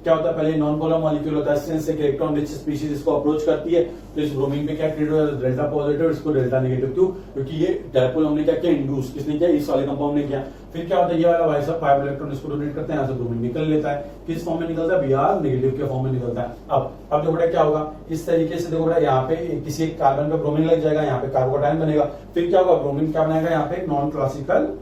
क्या होता है, पहले नॉन पोलर मॉलिक्यूल होता है, सिंस एक इलेक्ट्रॉन रिच स्पीशीज इसको अप्रोच करती है, तो इस ब्रोमीन पे क्या क्रिएट हो जाता है, डेल्टा पॉजिटिव, इसको डेल्टा नेगेटिव। क्यों, क्योंकि ये डायपोल हमने क्या किया, इंड्यूस किसने किया, इस वाले कंपाउंड ने किया। फिर क्या होता है, ये वाला भाई साहब 5 इलेक्ट्रॉन इसको डोनेट करते हैं, यहाँ से ब्रोमीन निकल लेता है, किस फॉर्म में निकलता है, Br नेगेटिव के फॉर्म में निकलता है। अब देखो बेटा क्या होगा, इस तरीके से देखो बेटा, यहाँ पे किसी एक कार्बन पे ब्रोमीन लग जाएगा, यहाँ पे कार्बोकैटायन बनेगा। फिर क्या होगा, ब्रोमीन क्या बनाएगा, यहाँ पे नॉन क्लासिकल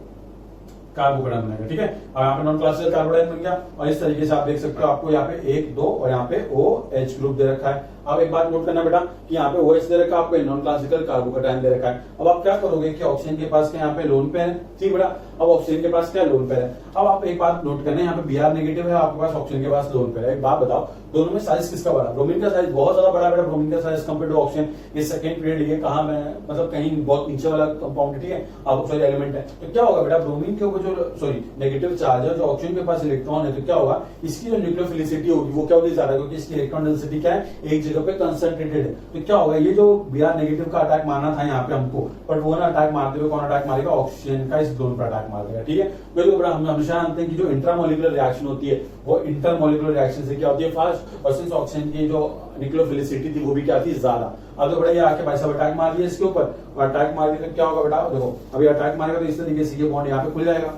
कार्बोकैटायन बनेगा, ठीक है। और यहाँ पे नॉन क्लासिकल कार्बोकैटायन बन गया, और इस तरीके से आप देख सकते हो, आपको यहाँ पे 1 2 और यहाँ पे OH ग्रुप दे रखा है। अब एक बात नोट करना बेटा कि यहाँ पे OH दे रखा है, आपको नॉन क्लासिकल कार्बोकैटायन दे रखा है। अब आप क्या करोगे कि ऑक्सीजन के पास क्या यहाँ पे लोन पेयर है, ठीक बेटा। अब ऑक्सीजन के पास क्या लोन पेयर है। अब आप एक बात नोट करना, यहाँ पे Br नेगेटिव है, आपके पास ऑक्सीजन के पास लोन पेयर है। एक बात बताओ, दोनों में साइज किसका बड़ा, ब्रोमीन का साइज बहुत ज्यादा बड़ा बेटा, ब्रोमीन का साइज कंपेयर टू ऑक्सीजन। ये सेकंड पीरियड, ये कहां में मतलब कहीं बहुत नीचे वाला कंपाउंड, ठीक है, अब सॉरी एलिमेंट है। तो क्या होगा बेटा, ब्रोमीन के ऊपर जो सॉरी नेगेटिव चार्ज है, जो ऑक्सीजन के पास इलेक्ट्रॉन है, तो क्या होगा, इसकी जो न्यूक्लियोफिलिसिटी होगी वो क्या होगी, ज्यादा, क्योंकि इसकी इलेक्ट्रॉन डेंसिटी क्या है, एक जगह पे कंसंट्रेटेड है। तो क्या होगा, ये जो Br नेगेटिव का अटैक मारना था यहाँ पे हमको, बट वो ना अटैक मारते हुए कौन अटैक मारेगा, ऑक्सीजन का इस दोनों पर अटैक मार देगा, ठीक है। तो बड़ा हम हमेशा जानते हैं कि जो इंट्रामोलिकुलर रिएक्शन होती है वो इंटरमोलिकुलर रिएक्शन से क्या होती है, फास्ट, और सिंस ऑक्सीजन की जो न्यूक्लियोफिलिसिटी थी वो भी क्या थी, ज्यादा। अब तो बड़ा ये आके भाई साहब अटैक मार दिया इसके ऊपर, और अटैक मार दिया तो क्या होगा बेटा, देखो अभी अटैक मारेगा तो इस तरीके से ये बॉन्ड यहाँ पे खुल जाएगा।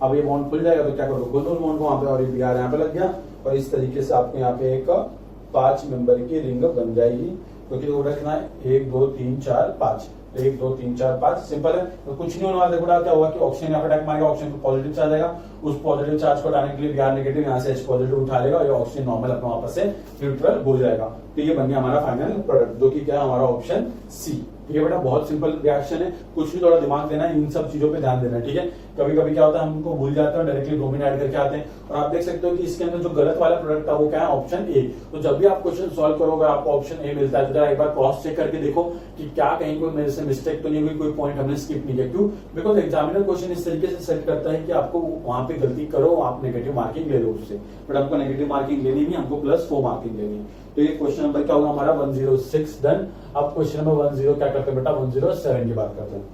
अब ये बॉन्ड खुल जाएगा तो क्या करोगे, खोल दो बॉन्ड को वहां पे, और ये Br यहाँ पे लग गया, और इस तरीके से आपको यहाँ पे एक 5 मेंबर की रिंग बन जाएगी। क्योंकि तो कितना है, 1 2 3 4 5, 1 2 3 4 5, सिंपल है। तो कुछ नहीं होने वाला। देखो क्या हुआ कि ऑक्सीजन यहाँ पे अटैक मारेगा, ऑक्सीजन को पॉजिटिव चार्ज आएगा, उस पॉजिटिव चार्ज को हटाने के लिए Br नेगेटिव यहाँ से H पॉजिटिव उठा लेगा, और ये ऑक्सीजन नॉर्मल अपना वापस से न्यूट्रल हो जाएगा। तो ये बन गया हमारा फाइनल प्रोडक्ट, जो कि क्या है हमारा ऑप्शन सी। ये बेटा बहुत सिंपल रिएक्शन है, कुछ भी थोड़ा दिमाग देना है, इन सब चीजों पे ध्यान देना है, ठीक है। कभी कभी क्या होता है, हमको भूल जाते हैं, डायरेक्टली ब्रोमीन ऐड करके आते हैं, और आप देख सकते हो कि इसके अंदर जो गलत वाला प्रोडक्ट था वो क्या है, ऑप्शन ए। तो जब भी आप क्वेश्चन सॉल्व करोगे आपको ऑप्शन ए मिलता है, तो एक बार क्रॉस चेक करके देखो कि क्या कहीं कोई मेरे से मिस्टेक तो नहीं हुई, कोई पॉइंट हमने स्किप नहीं किया। क्यों? बिकॉज एग्जामिनर क्वेश्चन इस तरीके से सेट करता है कि आपको वहां पे गलती करो, आप नेगेटिव मार्किंग ले लो उससे, बट आपको नेगेटिव मार्किंग लेनी नहीं, हमको +4 मार्किंग लेनी है। तो ये क्वेश्चन नंबर क्या होगा हमारा 106 डन। अब क्वेश्चन नंबर 10 क्या करते हैं बेटा, 107 की बात करते हैं।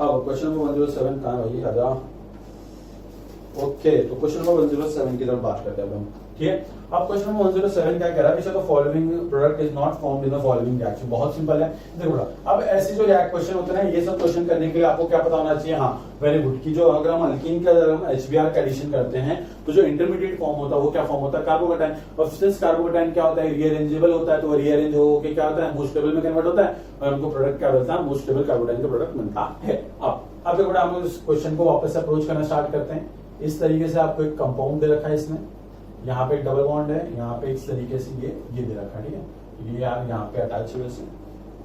अब क्वेश्चन नंबर 107 कहां है भाई, आजा। ओके, तो क्वेश्चन नंबर 107 की तरफ बात करते हैं अब हम, ठीक है। अब क्वेश्चन नंबर 107 क्या कह रहा है, the following product is not formed in the following reaction. बहुत सिंपल है, देखो अब ऐसे जो रिएक्ट क्वेश्चन होते हैं ना, ये सब क्वेश्चन करने के लिए आपको क्या पता होना चाहिए, हाँ वेरी गुड, कि जो अगर हम अल्कीन का अगर हम HBr का एडिशन करते हैं तो जो इंटरमीडिएट फॉर्म होता है वो क्या फॉर्म होता है, कार्बोकेटाइन। और सिंस कार्बोकेटाइन क्या होता है, रीअरेंजेबल होता है, तो रीअरेंज होकर क्या होता है, मोस्ट स्टेबल में कन्वर्ट होता है, और हमको प्रोडक्ट क्या मिलता है, मोस्ट स्टेबल कार्बोकेटाइन का प्रोडक्ट मिलता है। अब देखो बेटा, हम इस क्वेश्चन को वापस से अप्रोच करना स्टार्ट करते हैं। इस तरीके से आपको एक कंपाउंड दे रखा है, इसमें यहाँ पे एक डबल बॉन्ड है, यहाँ पे इस तरीके से ये दे रखा है, ठीक है। ये यार यहाँ पे अटैच है, वैसे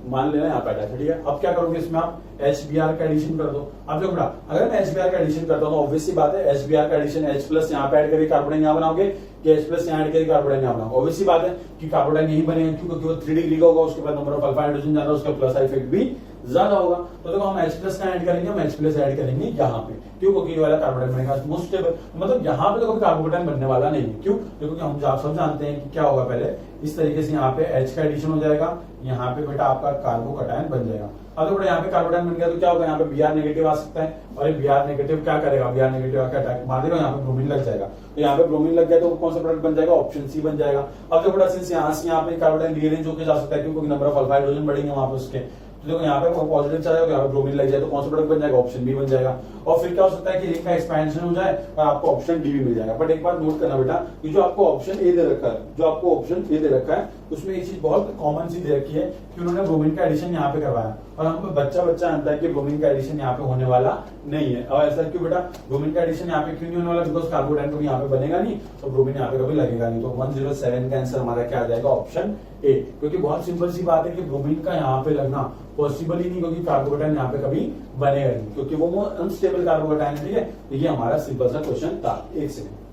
मान लेना यहाँ पे अटैच है, ठीक है। अब क्या करोगे, इसमें आप HBr का एडिशन कर दो। अब देखो बेटा, अगर मैं HBr का एडिशन करता हूँ तो ऑब्वियसली बात है, HBr का एडिशन H+ यहाँ पे ऐड करके कार्बोडाइन यहाँ बनाओगे, कि H+ यहाँ ऐड करके कार्बोडाइन यहाँ बनाओगे। ऑब्वियसली बात है कि कार्बोडाइन यही बनेगा, क्योंकि वो 3 डिग्री का होगा, उसके बाद नंबर ऑफ अल्फा हाइड्रोजन ज्यादा, उसका प्लस इफेक्ट भी ज्यादा होगा। तो देखो हम H+ का ऐड करेंगे, हम H+ ऐड करेंगे यहाँ पे, क्यों? क्योंकि ये वाला कार्बोडाइन बनेगा मोस्ट स्टेबल, मतलब यहाँ पे तो कभी कार्बोडाइन बनने वाला नहीं है। क्यों? क्योंकि हम सब जानते हैं कि क्या होगा, पहले इस तरीके से यहाँ पे H का एडिशन हो जाएगा, यहाँ पे बेटा आपका कार्बोकेटाइन बन जाएगा। अब तो बेटा यहाँ पे कार्बोडाइन बन गया तो क्या होगा, यहाँ पे Br नेगेटिव आ सकता है, और Br नेगेटिव क्या करेगा, Br नेगेटिव आकर अटैक मार देगा, यहाँ पे ब्रोमीन लग जाएगा। तो यहाँ पे ब्रोमीन लग गया तो कौन सा प्रोडक्ट बन जाएगा, ऑप्शन सी बन जाएगा। अब देखो बेटा, सिंस यहाँ से यहाँ पे कार्बोडाइन रीअरेंज होकर जा सकता है, क्योंकि नंबर ऑफ अल्फा हाइड्रोजन बढ़ेंगे वहां पे उसके, तो देखो यहाँ पे पॉजिटिव चार्ज होगा, यहाँ पे ब्रोमीन लग जाए तो कौन सा प्रोडक्ट बन जाएगा, ऑप्शन बी बन जाएगा। और फिर क्या हो सकता है कि रिंग का एक्सपेंशन हो जाए और आपको ऑप्शन डी भी मिल जाएगा। बट एक बात नोट करना बेटा, कि जो आपको ऑप्शन ए दे रखा है, जो आपको ऑप्शन ए दे रखा है, उसमें एक चीज बहुत कॉमन सी दे रखी है कि उन्होंने ब्रोमीन का एडिशन यहाँ पे करवाया, और हमको बच्चा जानता है कि ब्रोमीन का एडिशन यहाँ पे होने वाला नहीं है। और ऐसा क्यों बेटा, ब्रोमीन का एडिशन यहाँ पे क्यों नहीं होने वाला, बिकॉज कार्बोडाइन कभी यहाँ पे बनेगा नहीं, तो ब्रोमीन यहाँ पे कभी लगेगा नहीं। तो 107 का आंसर हमारा क्या आ जाएगा, ऑप्शन ए। क्योंकि बहुत सिंपल सी बात है कि ब्रोमीन का यहाँ पे लगना पॉसिबल ही नहीं, क्योंकि कार्बोकेटाइन यहाँ पे कभी बनेगा नहीं, क्योंकि वो अनस्टेबल कार्बोकेटाइन है, ठीक है। तो ये हमारा सिंपल सा क्वेश्चन था। एक सेकंड,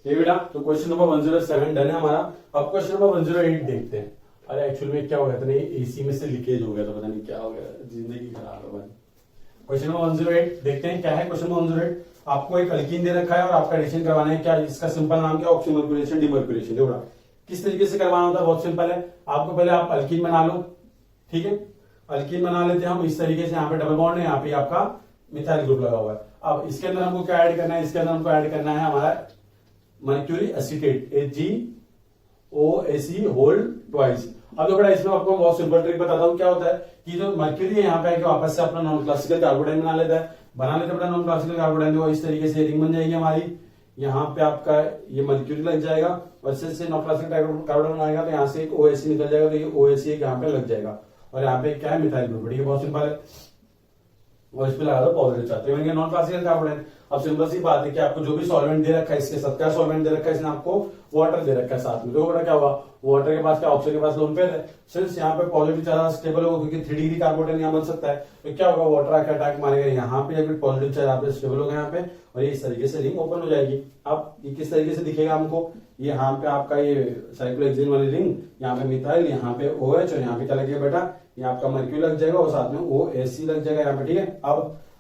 ये बेटा, तो क्वेश्चन नंबर 107 डन है हमारा। अब क्वेश्चन नंबर 108 देखते हैं। अरे एक्चुअल में क्या हो गया था, नहीं एसी में से लीकेज हो गया था, पता नहीं क्या हो गया, जिंदगी खराब है भाई। क्वेश्चन नंबर 108 देखते हैं क्या है। क्वेश्चन नंबर 108, आपको एक अल्कीन दे रखा है और आपका एडिशन करवाना है। क्या इसका सिंपल नाम क्या, ऑक्सीमर्क्यूलेशन डिमर्क्यूलेशन। देखो किस तरीके से करवाना होता है, बहुत सिंपल है। आपको पहले आप अल्कीन बना लो, ठीक है, अल्कीन बना लेते हैं हम इस तरीके से। यहाँ पे डबल बॉन्ड है, यहाँ पे आपका मिथाइल ग्रुप लगा हुआ है। अब इसके अंदर हमको क्या ऐड करना है, इसके अंदर हमको ऐड करना है हमारा mercury acetate, AgOAc whole twice. अब देखो इसमें आपको बहुत सिंपल ट्रिक बताता हूँ। क्या होता है कि जो मर्क्यूरी है यहाँ पे आके वापस से अपना नॉन क्लासिकल कार्बोडाइन बना लेता है, बेटा नॉन क्लासिकल कार्बोडाइन। देखो इस तरीके से रिंग बन जाएगी हमारी, यहाँ पे आपका ये मर्क्यूरी लग जाएगा, और से नॉन क्लासिकल कार्बोडाइन बनाएगा तो यहाँ से एक OAc निकल जाएगा, तो ये OAc यहाँ पे लग जाएगा, और यहाँ पे क्या है, मिथाइल ग्रुप। ये बहुत सिंपल है, और इस पे लगा दो पॉजिटिव चार्ज, तो नॉन क्लासिकल कार्बोडाइन। अब सिंपल सी बात है कि आपको जो भी सॉल्वेंट दे रखा है, इसके साथ क्या सॉल्वेंट दे रखा है, इसने आपको वाटर दे रखा है साथ में। देखो बेटा क्या हुआ, वाटर के पास क्या, ऑक्सीजन के पास लोन पेयर है। सिंस यहाँ पे पॉजिटिव चार्ज स्टेबल होगा, क्योंकि 3 डिग्री कार्बोडाइन यहाँ बन सकता है, तो क्या होगा, वाटर आके अटैक मारेगा यहाँ पे, जब पॉजिटिव चार्ज यहाँ पे स्टेबल होगा यहाँ पे, और ये इस तरीके से रिंग ओपन हो जाएगी। अब ये किस तरीके से दिखेगा हमको, यहाँ पे आपका ये साइक्लोहेक्सेन वाली रिंग, यहाँ पे मिथाइल, यहाँ पे OH, और यहाँ पे क्या लगेगा बेटा, यहाँ आपका मर्क्यूरी लग जाएगा, और साथ में OAc लग जाएगा यहाँ पे, ठीक है।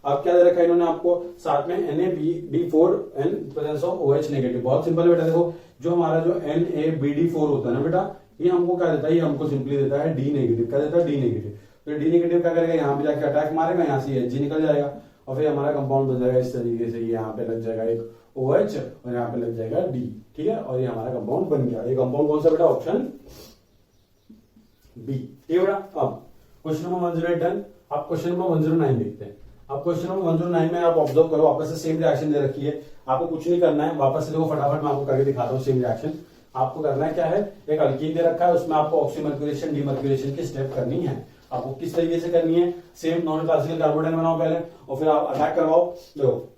अब क्या दे रखा है इन्होंने आपको, साथ में NaBD4 and presence of OH negative. बहुत सिंपल बेटा, देखो जो हमारा जो NaBD4 होता है ना बेटा, ये हमको क्या देता है, ये हमको सिंपली देता है D नेगेटिव। क्या देता है, D नेगेटिव। तो D नेगेटिव क्या करेगा, यहाँ पे जाके अटैक मारेगा, यहाँ से Hg निकल जाएगा, और फिर हमारा कंपाउंड बन जाएगा इस तरीके से। यहाँ पे लग जाएगा एक OH, और यहाँ पे लग जाएगा D, ठीक है, और ये हमारा कंपाउंड बन गया। ये कंपाउंड कौन सा बेटा, ऑप्शन बी, ठीक है बेटा। अब क्वेश्चन नंबर 108 डन। अब क्वेश्चन नंबर 109 देखते हैं। अब क्वेश्चन नंबर 109 में आप ऑब्जर्व करो, वापस से सेम रिएक्शन दे रखी है, आपको कुछ नहीं करना है। वापस से देखो फटाफट मैं आपको करके दिखाता हूँ सेम रिएक्शन। आपको करना है क्या है, एक अल्कीन दे रखा है, उसमें आपको ऑक्सीमर्क्यूलेशन डिमर्क्यूलेशन की स्टेप करनी है। आपको किस तरीके से करनी है, सेम नॉन क्लासिकल कार्बोडाइन बनाओ पहले, और फिर आप अटैक करवाओ। देखो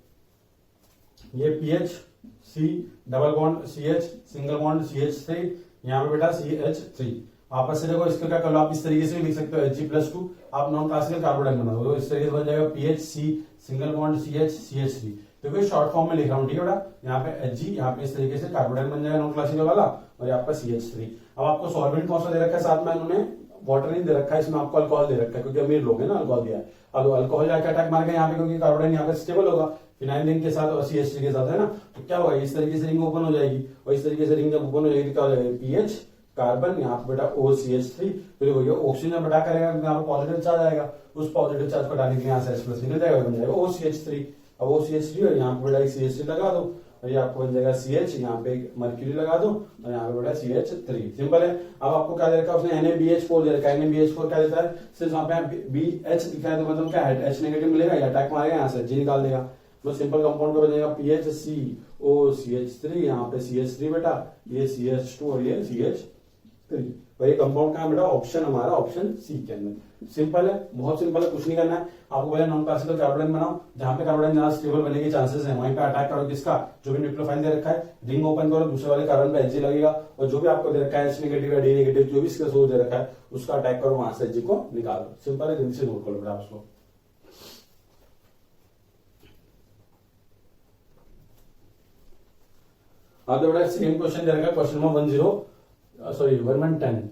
ये pH C double bond CH single bond CH3, यहाँ पे बेटा CH3। आपस से देखो इसको क्या कर लो आप इस तरीके से भी लिख सकते हो Hg+2, आप नॉन क्लासिकल कार्बोडाइन बना दो, इस तरीके से बन जाएगा PHC single bond CH CH3। देखो शॉर्ट फॉर्म में लिख रहा हूँ, ठीक है बेटा, यहाँ पे Hg, यहाँ पे इस तरीके से कार्बोडाइन बन जाएगा नॉन क्लासिकल वाला, और ये आपका CH3। अब आपको सॉल्वेंट कौन सा दे रखा है, साथ में उन्होंने वाटर नहीं दे रखा है, इसमें आपको अल्कोहल दे रखा है, क्योंकि अमीर लोग हैं ना, अल्कोहल दिया है। अब अल्कोहल जाके अटैक मार के यहाँ पे, क्योंकि कार्बोडाइन यहाँ पे स्टेबल होगा फिनाइल रिंग के साथ और CH3 के साथ, है ना, तो क्या होगा, इस तरीके से रिंग ओपन हो जाएगी, और इस तरीके से रिंग जब ओपन हो जाएगी क्या हो जाएगा, PH कार्बन, यहाँ पे बेटा OCH3, फिर वो ऑक्सीजन बटा करेगा, यहाँ पे पॉजिटिव चार्ज आएगा, उस पॉजिटिव चार्ज को डालने के लिए यहाँ से H+ निकल जाएगा, बन जाएगा OCH3। अब OCH3 और यहाँ पे बेटा CH3 लगा दो, और ये आपको बन जाएगा CH, यहाँ पे मर्क्यूरी लगा दो, और यहाँ पे बेटा CH3। सिंपल है। अब आपको क्या दे रखा है उसने, NaBH4 दे रखा है, NaBH4 क्या देता है, सिर्फ वहां पे BH लिखा है, तो मतलब क्या है, H नेगेटिव मिलेगा, या अटैक मारेगा, यहाँ से G निकाल देगा, तो सिंपल कंपाउंड का बनेगा PHCOCH3, यहाँ पे CH3 बेटा, ये CH2 और ये CH3। और ये कंपाउंड का बेटा ऑप्शन हमारा ऑप्शन सी के अंदर। सिंपल है, बहुत सिंपल है, कुछ नहीं करना है आपको। पहले नॉन क्लासिकल कार्बोडाइन बनाओ, जहां पे कार्बोडाइन ज्यादा स्टेबल बनने के चांसेस हैं, वहीं पे अटैक करो किसका, जो भी न्यूक्लियोफाइल दे रखा है, रिंग ओपन करो, दूसरे वाले कार्बन पे Hg लगेगा, और जो भी आपको दे रखा है H नेगेटिव या D नेगेटिव, जो भी इसका सोर्स दे रखा है उसका अटैक करो, वहां से Hg को निकालो। सिंपल है, जल्दी से नोट करो बेटा उसको। अब बेटा सेम क्वेश्चन दे रखा है, क्वेश्चन नंबर 1110।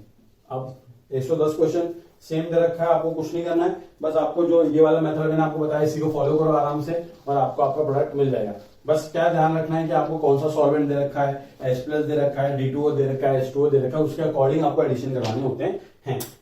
अब 110 क्वेश्चन सेम दे रखा है, आपको कुछ नहीं करना है, बस आपको जो ये वाला मेथड मैंने आपको बताया इसी को फॉलो करो आराम से, और आपको आपका प्रोडक्ट मिल जाएगा। बस क्या ध्यान रखना है कि आपको कौन सा सॉल्वेंट दे रखा है, H+ दे रखा है, D2O दे रखा है, H2O दे रखा है, उसके अकॉर्डिंग आपको एडिशन करवाने होते हैं।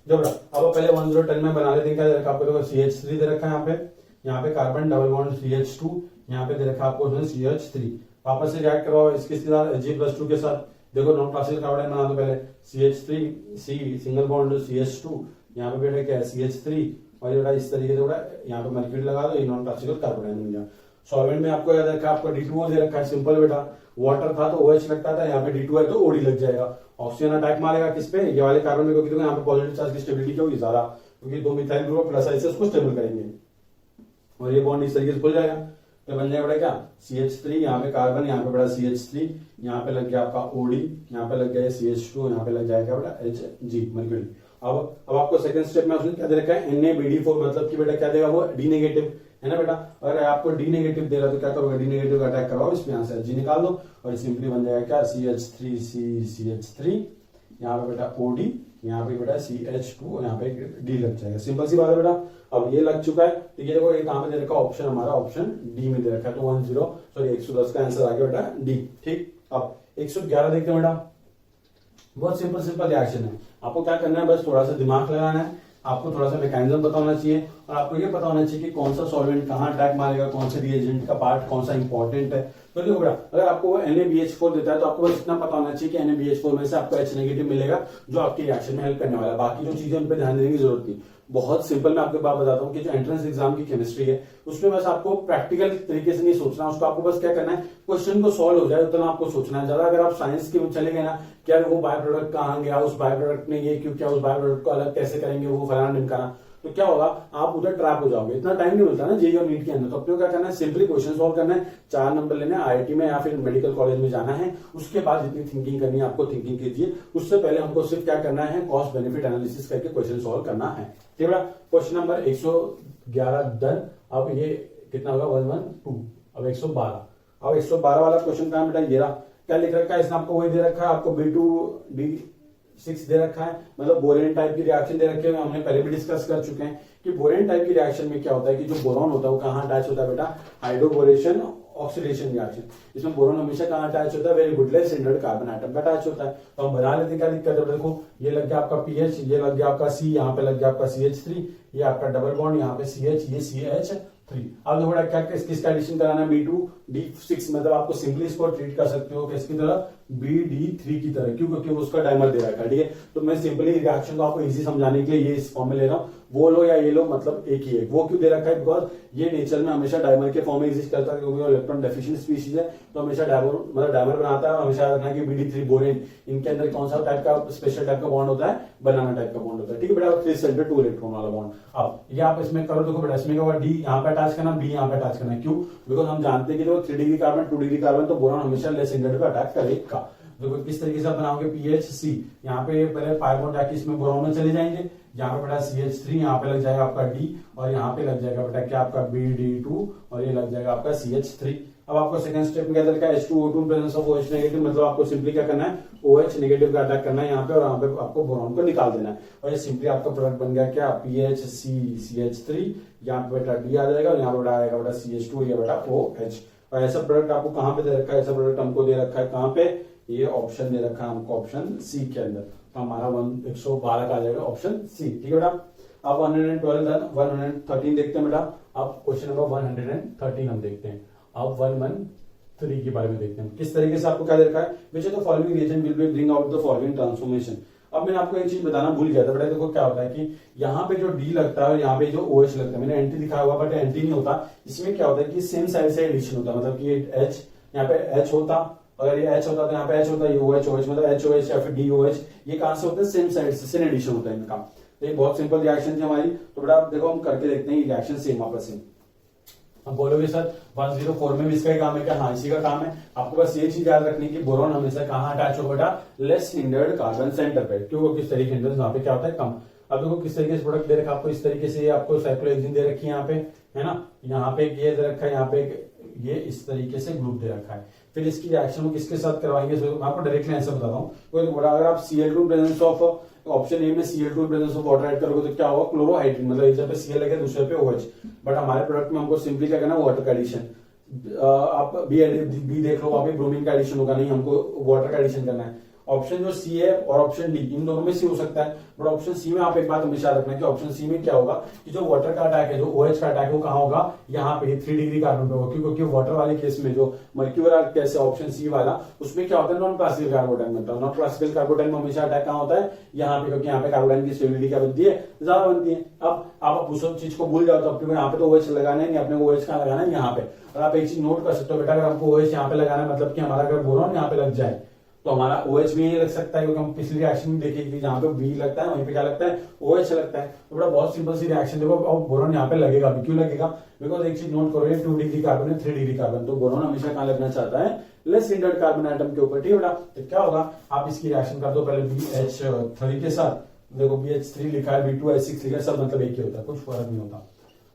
जब अब पहले 1010 में बना लेते हैं, क्या दे रखा है आपको, देखो CH3 दे रखा है, यहाँ पे कार्बन डबल बॉन्ड CH2, यहाँ पे दे रखा है आपको CH3। वापस से रिएक्ट करवाओ इसके साथ Hg+2 के साथ, देखो नॉन क्लासिकल कार्बोडाइन बना दो पहले, CH3 C single bond CH2, यहाँ पे बेटा क्या है CH3, और ये बेटा इस तरीके से बेटा यहाँ पे मर्क्यूरी लगा दो, ये नॉन क्लासिकल कार्बोडाइन बन गया। सॉल्वेंट में आपको याद रखा है, आपको D2O दे रखा है, सिंपल बेटा, वाटर था तो OH लगता था, यहाँ पे D2 है तो OD लग जाएगा। ऑक्सीजन अटैक मारेगा किस पे, ये वाले कार्बन में, क्योंकि यहाँ पे पॉजिटिव चार्ज की स्टेबिलिटी क्या होगी ज्यादा, क्योंकि 2 मिथाइल ग्रुप प्लस आइसस को स्टेबल करेंगे, और ये बॉन्ड इस तरीके से खुल जाएगा, तो बन जाएगा बेटा क्या CH3, यहाँ पे कार्बन, यहाँ पे बेटा CH3, यहाँ पे लग गया आपका OD, यहाँ पे लग गया CH2, यहाँ पे लग जाएगा बेटा Hg मर्क्यूरी। अब आपको सेकंड स्टेप में उसने क्या दे रखा है, NaBD4, मतलब कि बेटा क्या देगा वो D नेगेटिव, है ना बेटा। अगर आपको D नेगेटिव दे रहा तो क्या करोगे, D नेगेटिव का अटैक करवाओ, इसमें यहाँ से Hg निकाल दो, और सिंपली बन जाएगा क्या CH3C CH3, यहाँ पे बेटा OD, यहाँ पे बेटा CH2, यहाँ पे D लग जाएगा। सिंपल सी बात है बेटा। अब ये लग चुका है, तो ये देखो ये कहां पे दे रखा ऑप्शन, हमारा ऑप्शन डी में दे रखा है, तो 110 का आंसर आ गया बेटा डी। ठीक, अब 111 देखते हैं बेटा। बहुत सिंपल रिएक्शन है, आपको क्या करना है, बस थोड़ा सा दिमाग लगाना है, आपको थोड़ा सा मैकेनिज्म पता होना चाहिए, और आपको ये पता होना चाहिए कि कौन सा सॉल्वेंट कहाँ अटैक मारेगा, कौन से रिएजेंट का पार्ट कौन सा इंपॉर्टेंट है। तो देखो बेटा, अगर आपको NaBH4 देता है तो आपको बस इतना पता होना चाहिए कि NaBH4 में से आपको H नेगेटिव मिलेगा, जो आपकी रिएक्शन में हेल्प करने वाला है। बाकी जो चीजें उन पर ध्यान देने की जरूरत नहीं। बहुत सिंपल मैं आपको बात बताता हूँ कि जो एंट्रेंस एग्जाम की केमिस्ट्री है उसमें बस आपको प्रैक्टिकल तरीके से नहीं सोचना, उसको आपको बस क्या करना है, क्वेश्चन को सॉल्व हो जाए उतना आपको सोचना है। ज्यादा अगर आप साइंस के चले गए ना, क्या वो बाय प्रोडक्ट कहाँ गया, उस बाय प्रोडक्ट ने ये क्यों किया, उस बाय प्रोडक्ट को अलग कैसे करेंगे, वो फलाना ढिमकाना, तो क्या होगा, आप उधर ट्रैप हो जाओगे। इतना टाइम नहीं मिलता ना जेईई और नीट के अंदर, तो अपने क्या करना है, सिंपली क्वेश्चन सॉल्व करना है, 4 नंबर लेने, IIT में या फिर मेडिकल कॉलेज में जाना है। उसके बाद जितनी थिंकिंग करनी है आपको थिंकिंग कीजिए, उससे पहले हमको सिर्फ क्या करना है, कॉस्ट बेनिफिट एनालिसिस करके क्वेश्चन सॉल्व करना है। ठीक है, क्वेश्चन नंबर 111 डन। अब ये कितना होगा, 112। अब 112, अब 112 वाला क्वेश्चन कहां बेटा, ये रहा। क्या लिख रखा है इसने, आपको वही दे रखा है, आपको B2D6 दे रखा है, मतलब बोरेन टाइप की रिएक्शन दे रखे हैं। हमने पहले भी डिस्कस कर चुके हैं कि बोरेन टाइप की रिएक्शन में क्या होता है कि जो बोरॉन होता है वो कहाँ अटैच होता है बेटा, हाइड्रोबोरेशन ऑक्सीडेशन रिएक्शन। इसमें बोरॉन हमेशा कहाँ अटैच होता है, वेरी गुडलेस सिंडर्ड कार्बन आइटम का अटैच होता है। तो हम बना लेते हैं, क्या दिक्कत है, देखो ये लग गया आपका PH, ये लग गया आपका C, यहाँ पे लग गया आपका CH3, ये आपका डबल बॉन्ड, यहाँ पे CH, ये CH3। अब देखो क्या किसका एडिशन कराना है, B2D6, मतलब आपको सिंपली इसको ट्रीट कर सकते हो किसकी तरह, BD3 की तरह, क्यों? क्योंकि उसका डायमर दे रखा है, ठीक है। तो मैं सिंपली रिएक्शन को आपको इजी समझाने के लिए ये इस फॉर्म में ले रहा हूँ, वो लो या ये लो मतलब एक ही है। वो क्यों दे रखा है? बिकॉज ये नेचर में हमेशा डायमर के फॉर्म में एग्जिस्ट करता है, क्योंकि इलेक्ट्रॉन डेफिशिएंट स्पीशीज है, तो हमेशा डायमर बनाता है। और हमेशा याद रखना कि BD3 बोरेन, इनके अंदर कौन सा टाइप का स्पेशल टाइप का बॉन्ड होता है? बनाना टाइप का बॉन्ड होता है, ठीक है बेटा। 3 सेंटर 2 इलेक्ट्रॉन वाला बॉन्ड। अब ये आप इसमें करो, देखो बेटा इसमें क्या D यहाँ पे अटैच करना, B यहाँ पे अटैच करना, क्यों? बिकॉज हम जानते हैं कि जो 3 डिग्री कार्बन 2 डिग्री कार्बन, तो बोरॉन हमेशा लेस इंडेड पे अटैक करेगा। देखो किस तरीके से आप बनाओगे, PHC यहाँ पे पहले पाई बॉन्ड जाके इसमें बोरॉन में चले जाएंगे, यहाँ पे बेटा CH3, यहाँ पे लग जाएगा आपका D, और यहाँ पे लग जाएगा बेटा क्या आपका BD2, और ये लग जाएगा आपका CH3। अब आपको सेकंड स्टेप में क्या दरकार है? H2O2 presence of OH negative, मतलब आपको सिंपली क्या करना है? OH नेगेटिव का अटैक करना है यहाँ पे, और यहाँ पे आपको बोरॉन को निकाल देना है। और ये सिंपली आपका प्रोडक्ट बन गया क्या? PHCCH3, यहाँ पे बेटा D आ जाएगा, और यहाँ पे बेटा आएगा बेटा CH2, ये बेटा OH। और ऐसा प्रोडक्ट आपको कहाँ पे दे रखा है? ऐसा प्रोडक्ट हमको दे रखा है कहाँ पे? ये ऑप्शन दे रखा है हमको ऑप्शन सी के अंदर, तो हमारा 112 का आ जाएगा ऑप्शन सी, ठीक है बेटा। अब 112 डन, 113 देखते हैं बेटा। अब क्वेश्चन नंबर 113 हम देखते हैं। अब 113 के बारे में देखते हैं, किस तरीके से आपको क्या दे रखा है? Which the following reagent will be bring out the following transformation. अब मैंने आपको एक चीज बताना भूल गया था बेटा, देखो क्या होता है कि यहाँ पे जो D लगता है और यहाँ पे जो OH लगता है, मैंने एंटी लिखा हुआ बट एंटी नहीं होता। इसमें क्या होता है कि सेम साइड से एडिशन होता है, मतलब कि H यहाँ पे H होता, अगर ये H होता तो यहाँ पे H होता, ये OH OH, मतलब HOH या फिर DOH, ये कहां से होते हैं? सेम साइड से, सेम एडिशन होता है इनका। तो ये बहुत सिंपल रिएक्शन थी हमारी। तो बेटा देखो हम करके देखते हैं रिएक्शन सेम वापस से। अब बोलोगे सर 104 में भी इसका ही काम है क्या? हाँ इसी का काम है। आपको बस ये चीज याद रखनी कि बोरॉन हमेशा कहाँ अटैच हो बेटा? लेस हिंडर्ड कार्बन सेंटर पे, क्योंकि किस तरीके हिंडर्ड वहां पे क्या होता है? कम। अब देखो किस तरीके से प्रोडक्ट दे रखा है आपको, इस तरीके से आपको साइक्लोहेक्सेन दे रखी है यहाँ पे, है ना। यहाँ पे ये दे रखा है, यहाँ पे ये इस तरीके से ग्रुप दे रखा है। फिर इसकी रिएक्शन को किसके साथ करवाएंगे? मैं आपको डायरेक्टली आंसर बताता हूँ। अगर आप Cl2 presence of option A में Cl2 presence of water add करोगे तो क्या होगा? क्लोरोहाइड्रेट, मतलब एक जगह पे Cl लगे दूसरे पे OH। बट हमारे प्रोडक्ट में हमको सिंपली क्या करना है? वाटर का एडिशन। आप बी देख लो, वहां पे ब्रोमीन का एडिशन होगा, नहीं हमको वाटर का एडिशन करना है। ऑप्शन जो सी है और ऑप्शन डी, इन दोनों में सी हो सकता है, बट ऑप्शन सी में आप एक बात हमेशा रखना है कि ऑप्शन सी में क्या होगा कि जो वाटर का अटैक है, जो OH का अटैक है, वो कहाँ होगा? यहाँ पे 3 डिग्री कार्बन पे होगा, क्योंकि वाटर वाले केस में जो मर्क्यूरी कैसे ऑप्शन सी वाला, उसमें क्या होता है? नॉन क्लासिकल कार्बोटाइन बनता है। नॉन क्लासिकल कार्बोटाइन में हमेशा अटैक कहाँ होता है? यहाँ पे, क्योंकि यहाँ पे कार्बोटाइन की स्टेबिलिटी क्या बनती है? ज्यादा बनती है। अब आप उस चीज को भूल जाओ तो अपने यहाँ पे तो OH लगाना है नहीं, अपने को OH कहाँ लगाना है? यहाँ पे। और आप एक चीज नोट कर सकते हो बेटा, अगर हमको OH यहाँ पे लगाना है, मतलब कि हमारा अगर बोरॉन यहाँ पे लग जाए तो हमारा OH भी यही लग सकता है, क्योंकि हम पिछली रिएक्शन में देखे कि जहां पे B लगता है वहीं पे क्या लगता है? OH लगता है। तो बड़ा बहुत सिंपल सी रिएक्शन। देखो अब बोरॉन यहाँ पे लगेगा भी, क्यों लगेगा? बिकॉज एक चीज नोट करो, 2 डिग्री कार्बन है, 3 डिग्री कार्बन, तो बोरॉन हमेशा कहाँ लगना चाहता है? लेस हिंडर्ड कार्बन एटम के ऊपर, ठीक है बेटा। तो क्या होगा? आप इसकी रिएक्शन कर दो पहले BH3 के साथ। देखो BH3 लिखा है, B2H6 लिखा है, सब मतलब एक ही होता है, कुछ फर्क नहीं होता।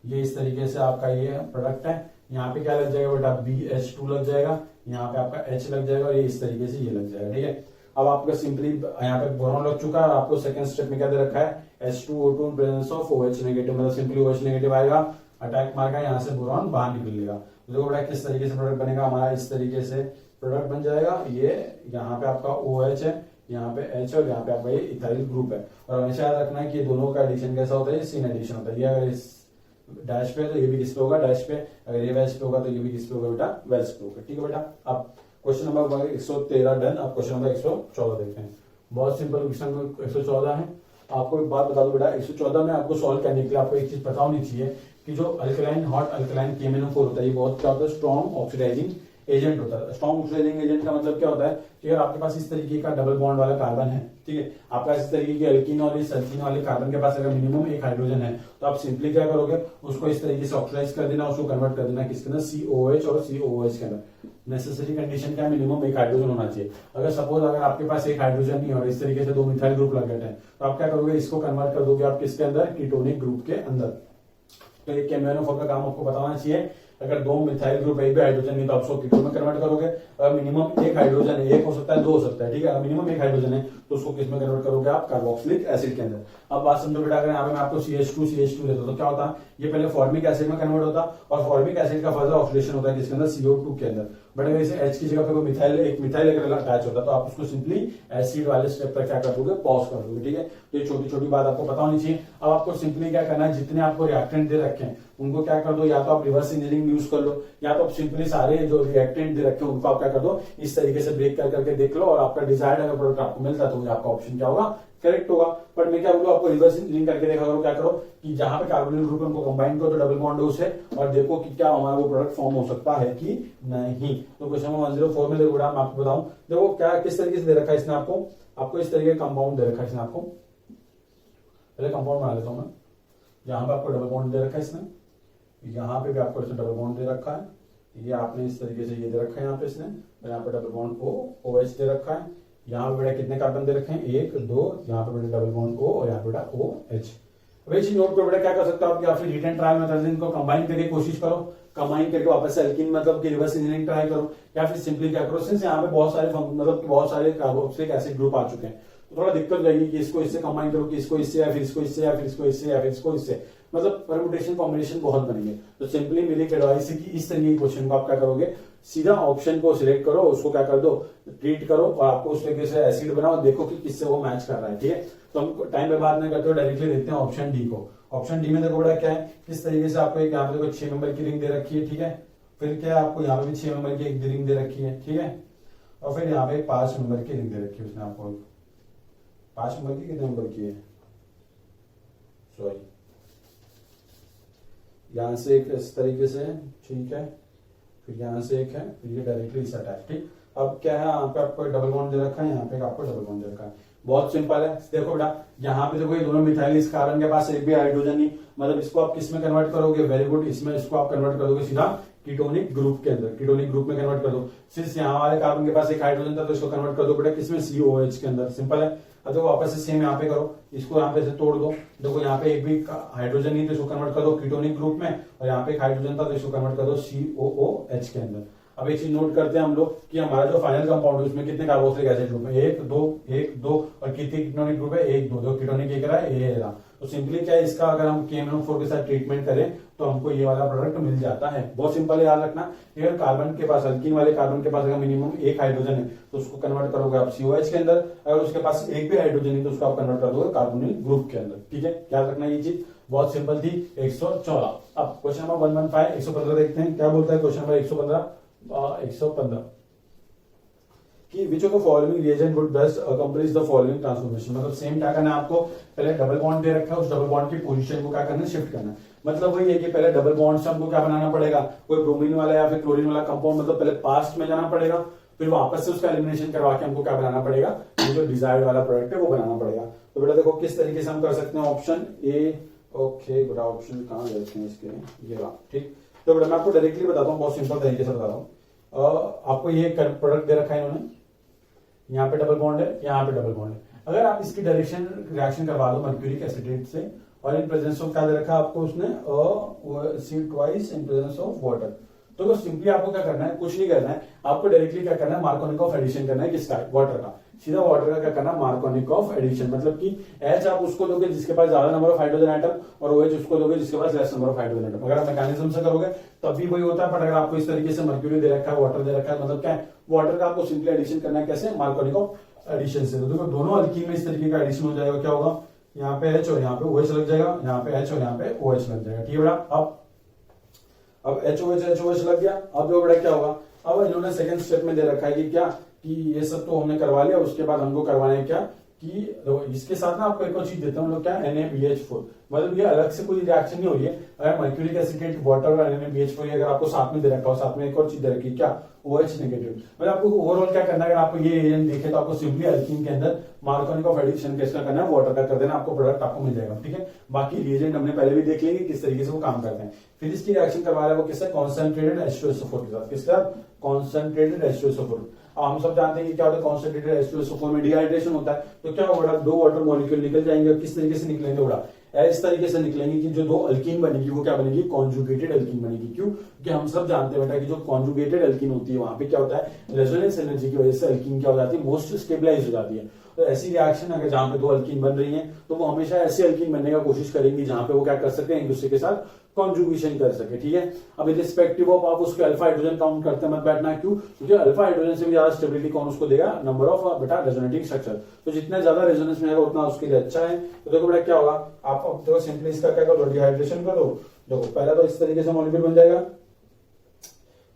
ये इस तरीके से आपका ये प्रोडक्ट है। यहाँ पे क्या लग जाएगा बेटा? BH2 लग जाएगा, यहाँ पे आपका H लग जाएगा, और ये इस तरीके से ये लग जाएगा, ठीक है। अब आपका सिंपली यहाँ पे बोरॉन लग चुका है, और आपको सेकंड स्टेप में क्या दे रखा है? H2O2 presence of OH negative, मतलब सिंपली OH नेगेटिव आएगा, अटैक मार का यहाँ से बोरॉन बाहर निकलेगा। देखो बेटा किस तरीके से प्रोडक्ट बनेगा हमारा, इस तरीके से प्रोडक्ट बन जाएगा। ये यहाँ पे आपका OH है, यहाँ पे H और यहाँ पे आपका ये इथाइल ग्रुप है। और हमेशा याद रखना है कि दोनों का एडिशन कैसा होता है? सीन एडिशन होता है। ये अगर इस डैश पे तो ये भी किस पे होगा? डैश पे। अगर ये वैश पे होगा तो ये भी किस पे होगा बेटा? वैश पे होगा, ठीक है बेटा। अब क्वेश्चन नंबर 113 डन। अब क्वेश्चन नंबर 114 देखते हैं। बहुत सिंपल क्वेश्चन 114 है। आपको एक बात बता दो बेटा, 114 में आपको सॉल्व करने के लिए आपको एक चीज पता होनी चाहिए कि जो अल्कलाइन हॉट अल्कलाइन KMnO4 होता है, ये बहुत क्या होता है? स्ट्रॉन्ग ऑक्सीडाइजिंग एजेंट होता है। स्ट्रॉन्ग ऑक्सीडाइजिंग एजेंट का मतलब क्या होता है कि अगर आपके पास इस तरीके का डबल बॉन्ड वाला कार्बन है, ठीक है, आपका इस तरीके की एल्कीन और इस एल्कीन वाले कार्बन के पास अगर मिनिमम एक हाइड्रोजन है, तो आप सिंपली क्या करोगे? उसको इस तरीके से ऑक्सीडाइज कर देना, उसको कन्वर्ट कर देना किसके अंदर? COH और COOH के अंदर। नेसेसरी कंडीशन क्या? मिनिमम एक हाइड्रोजन होना चाहिए। अगर सपोज अगर आपके पास एक हाइड्रोजन नहीं और इस तरीके से 2 मिथाइल ग्रुप लग गए हैं, तो आप क्या करोगे? इसको कन्वर्ट कर दोगे आप किसके अंदर? कीटोनिक ग्रुप के अंदर। तो ये KMnO4 का काम आपको बताना चाहिए। अगर 2 मिथाइल ग्रुप एक भी हाइड्रोजन नहीं तो आप उसको कीटोन में कन्वर्ट करोगे। अगर मिनिमम एक हाइड्रोजन है, एक हो सकता है 2 हो सकता है, ठीक है, अगर मिनिमम एक हाइड्रोजन है तो उसको किस में कन्वर्ट करोगे? आप कार्बोक्सिलिक एसिड के अंदर। अब बात समझो बेटा, अगर यहाँ पे मैं आपको CH2 देता तो क्या होता? ये पहले फॉर्मिक एसिड में कन्वर्ट होता, और फॉर्मिक एसिड का फर्दर ऑक्सीडेशन होता है किसके अंदर? CO2 के अंदर। बट अगर इसे H की जगह पे कोई मिथाइल अगर अटैच होता तो आप उसको सिंपली एसिड वाले स्टेप पर क्या कर दोगे? पॉज कर दोगे, ठीक है। तो ये छोटी छोटी बात आपको पता होनी चाहिए। अब आपको सिंपली क्या करना है? जितने आपको रिएक्टेंट दे रखे हैं उनको क्या कर दो, या तो आप रिवर्स इंजीनियरिंग यूज कर लो, या तो आप सिंपली सारे जो रिएक्टेंट दे रखे उनको आप क्या कर दो, इस तरीके से ब्रेक कर करके देख लो, और आपका डिजायर्ड अगर प्रोडक्ट आपको मिलता तो आपका ऑप्शन क्या होगा, करेक्ट होगा। बट मैं क्या बोलूँ आपको, रिवर्स इंजीनियरिंग करके देखा करो, क्या करो कि जहां पे कार्बोनिल ग्रुप है उनको कंबाइन करो तो डबल बॉन्ड हो से, और देखो कि क्या हमारा वो प्रोडक्ट फॉर्म हो सकता है कि नहीं। तो क्वेश्चन नंबर 104 में देखो मैं आपको बताऊं, देखो क्या किस तरीके से दे रखा है इसने आपको इस तरीके का कंपाउंड दे रखा है इसने आपको। पहले कंपाउंड बना लेता हूं मैं। यहाँ पे आपको डबल बॉन्ड दे रखा है इसने, यहाँ पे भी आपको इसने डबल बॉन्ड दे रखा है, ये आपने इस तरीके से ये दे रखा है यहाँ पे इसने, और यहाँ पे डबल बॉन्ड ओ OH दे रखा है। यहाँ पे बेटा कितने कार्बन दे रखे हैं, 1 2, यहाँ पे बेटा डबल बॉन्ड O और यहाँ पे बेटा OH। अब इस नोट पे बेटा क्या कर सकते हो आप, या फिर रिटर्न ट्रायल मेथड इनको कंबाइन करके कोशिश करो, कंबाइन करके वापस से अल्कीन मतलब कि रिवर्स इंजीनियरिंग ट्राई करो, या फिर सिंपली क्या करो, सिंस यहाँ पे बहुत सारे मतलब बहुत सारे कार्बोक्सिलिक एसिड ग्रुप आ चुके हैं तो थोड़ा दिक्कत रहेगी कि इसको इससे कंबाइन करो, कि इसको इससे, या फिर इसको इससे, या फिर इसको इससे, या फिर इसको इससे, मतलब परम्यूटेशन कॉम्बिनेशन बहुत बनेंगे। तो सिंपली मेरी एडवाइस है कि इस तरीके के क्वेश्चन को आप क्या करोगे, सीधा ऑप्शन को सिलेक्ट करो, उसको क्या कर दो, ट्रीट करो, और आपको उस तरीके से एसिड बनाओ, देखो कि किससे वो मैच कर रहा है। ठीक है, तो हम टाइम पे बात नहीं करते हो, डायरेक्टली देखते हैं ऑप्शन डी को। ऑप्शन डी में देखो बड़ा क्या है, किस तरीके से आपको एक यहाँ पे देखो 6 नंबर की रिंग दे रखी है। ठीक है, फिर क्या है आपको यहाँ पे भी 6 नंबर की एक रिंग दे रखी है। ठीक है, और फिर यहाँ पे 5 नंबर की रिंग दे रखी है उसने आपको। 5 नंबर की कितने नंबर की है, सॉरी, यहां से एक इस तरीके से, ठीक है, फिर यहां से एक है, फिर ये डायरेक्टली इस अटैच। ठीक, अब क्या है, यहाँ पे आपको डबल बॉन्ड दे रखा है, यहाँ पे आपको डबल बॉन्ड दे रखा है। बहुत सिंपल है, देखो बेटा यहाँ पे देखो ये दोनों मिथाइल, इस कार्बन के पास एक भी हाइड्रोजन नहीं, मतलब इसको आप किस में कन्वर्ट करोगे, वेरी गुड, इसमें इसको आप कन्वर्ट कर दोगे सीधा कीटोनिक ग्रुप के अंदर, कीटोनिक ग्रुप में कन्वर्ट कर दो। सिंस यहाँ वाले कार्बन के पास एक हाइड्रोजन था तो इसको कन्वर्ट कर दो बेटा किसमें, COH के अंदर। सिंपल है। अब देखो वापस से सेम यहाँ पे करो, इसको यहाँ पे से तोड़ दो, देखो यहाँ पे एक भी हाइड्रोजन नहीं तो इसको कन्वर्ट कर दो कीटोनिक ग्रुप में, और यहाँ पे एक हाइड्रोजन था तो इसको कन्वर्ट कर दो COOH के अंदर। अब एक चीज नोट करते हैं हम लोग कि हमारा जो फाइनल कंपाउंड है उसमें कितने कार्बोक्सिलिक एसिड ग्रुप है, 1 2 और कितने कीटोनिक ग्रुप है, 1 2, कीटोनिक एक रहा है, ये रहा। तो सिंपली क्या है, इसका अगर हम KMnO4 के साथ ट्रीटमेंट करें तो हमको ये वाला प्रोडक्ट मिल जाता है। बहुत सिंपल है, याद रखना, अगर कार्बन के पास, अल्कीन वाले कार्बन के पास अगर मिनिमम एक हाइड्रोजन है तो उसको कन्वर्ट करोगे आप COH के अंदर, अगर उसके पास एक भी हाइड्रोजन है तो उसको आप कन्वर्ट कर दोगे कार्बोनिल ग्रुप के अंदर। ठीक है, याद रखना ये चीज बहुत सिंपल थी। 114। अब क्वेश्चन नंबर 115 115 देखते हैं क्या बोलता है क्वेश्चन नंबर 115 कि which of the following reagent would best accomplish the following transformation. मतलब सेम क्या करना है आपको, पहले डबल बॉन्ड दे रखा है, उस डबल बॉन्ड की पोजीशन को क्या करना है, शिफ्ट करना है। मतलब वही है कि पहले डबल बॉन्ड से हमको क्या बनाना पड़ेगा, कोई ब्रोमीन वाला या फिर क्लोरीन वाला कंपाउंड, मतलब पहले पास्ट में जाना पड़ेगा, फिर वापस से उसका एलिमिनेशन करवा के हमको क्या बनाना पड़ेगा, जो डिजायर्ड वाला प्रोडक्ट है वो बनाना पड़ेगा। तो बेटा देखो किस तरीके से हम कर सकते हैं, ऑप्शन ए, ओके बेटा ऑप्शन कहाँ देते हैं इसके, ये रहा। ठीक, तो बेटा मैं आपको डायरेक्टली बताता हूँ, बहुत सिंपल तरीके से बता रहा हूँ। आपको ये प्रोडक्ट दे रखा है इन्होंने, यहाँ पे डबल बॉन्ड है, यहाँ पे डबल बॉन्ड है। अगर आप इसकी डायरेक्शन रिएक्शन करवा दो मर्क्यूरिक एसिटेट से, और इन प्रेजेंस ऑफ क्या दे रखा है आपको उसने, C twice in presence of water, तो सिंपली आपको क्या करना है, कुछ नहीं करना है, आपको डायरेक्टली क्या करना है, मार्कोनिक एडिशन करना है, किसका, वाटर का। सीधा वाटर का क्या करना, मार्कोनिक एडिशन, मतलब कि H आप उसको दोगे जिसके पास ज्यादा नंबर ऑफ हाइड्रोजन आइटम, और OH उसको दोगे जिसके पास less number of hydrogen atom. अगर आप मैकेनिज्म से करोगे तब भी वही होता है, पर अगर आपको इस तरीके से मर्क्यूरी दे रखा है, वाटर दे रखा है, मतलब क्या है, वाटर का आपको सिंपली एडिशन करना है, कैसे, मार्कोनिक एडिशन से। तो देखो दोनों अल्कीन में इस तरीके का एडिशन हो जाएगा, क्या होगा, यहाँ पे H और यहाँ पे OH लग जाएगा, यहाँ पे H और यहाँ पे OH लग जाएगा। ठीक है बेटा, अब HOH लग गया। अब जो बेटा क्या होगा, अब इन्होंने सेकंड स्टेप में दे रखा है कि क्या, कि ये सब तो हमने करवा लिया, उसके बाद हमको करवाना है क्या, कि इसके साथ ना आपको एक और चीज देता हूँ, क्या, NaBH4, मतलब ये अलग से कोई रिएक्शन नहीं हो रही है। अगर मर्क्यूरिक एसिटेट, वाटर और NaBH4 अगर आपको साथ में दे रखा हो, साथ में एक और चीज दे रखी है क्या, OH नेगेटिव, मतलब आपको ओवरऑल क्या करना है, अगर आपको ये एजेंट दिखे तो आपको सिंपली अल्कीन के अंदर मार्कोनिक ऑफ एडिशन किसका करना है, वाटर का कर देना, आपको प्रोडक्ट आपको मिल जाएगा। ठीक है, बाकी रिएजेंट हमने पहले भी देख लेंगे किस तरीके से वो काम करते हैं। फिर इसकी रिएक्शन करवा रहा है वो किससे, कॉन्सेंट्रेटेड H2SO4 के साथ, किसके साथ, कॉन्सेंट्रेटेड H2SO4। हम सब जानते हैं कि क्या होता है, कॉन्सेंट्रेटेड H2SO4 में डिहाइड्रेशन होता है, तो क्या होगा, 2 वाटर मॉलिक्यूल निकल जाएंगे। किस तरीके से निकलेंगे, बड़ा इस तरीके से निकलेंगे कि जो 2 अल्कीन बनेगी वो क्या बनेगी, कॉन्जुगेटेड अल्कीन बनेगी। क्यों, क्योंकि हम सब जानते हैं बेटा कि जो कॉन्जुगेटेड अल्कीन होती है वहां पे क्या होता है, रेजोनेंस एनर्जी की वजह से अल्कीन क्या हो जाती है, मोस्ट स्टेबलाइज हो जाती है। तो ऐसी रिएक्शन अगर जहां पे 2 अल्कीन बन रही हैं तो वो हमेशा ऐसे अल्कीन बनने का कोशिश करेंगी जहां पे वो क्या कर सकते हैं, एक दूसरे के साथ कॉन्जुगेशन कर सके, ठीक है। अब रिस्पेक्टिव ऑफ आप उसके अल्फा हाइड्रोजन काउंट करते मत बैठना, क्यों? क्योंकि अल्फा हाइड्रोजन से भी ज्यादा स्टेबिलिटी कौन उसको देगा? नंबर ऑफ बेटा रेजोनेटिंग स्ट्रक्चर। तो जितना ज्यादा रेजोनेंस में उतना उसके लिए अच्छा है। तो देखो बेटा क्या होगा, आप अब देखो सिंपली इसका क्या करो, डिहाइड्रेशन कर दो। देखो पहला तो इस तरीके से मॉलिक्यूल बन जाएगा,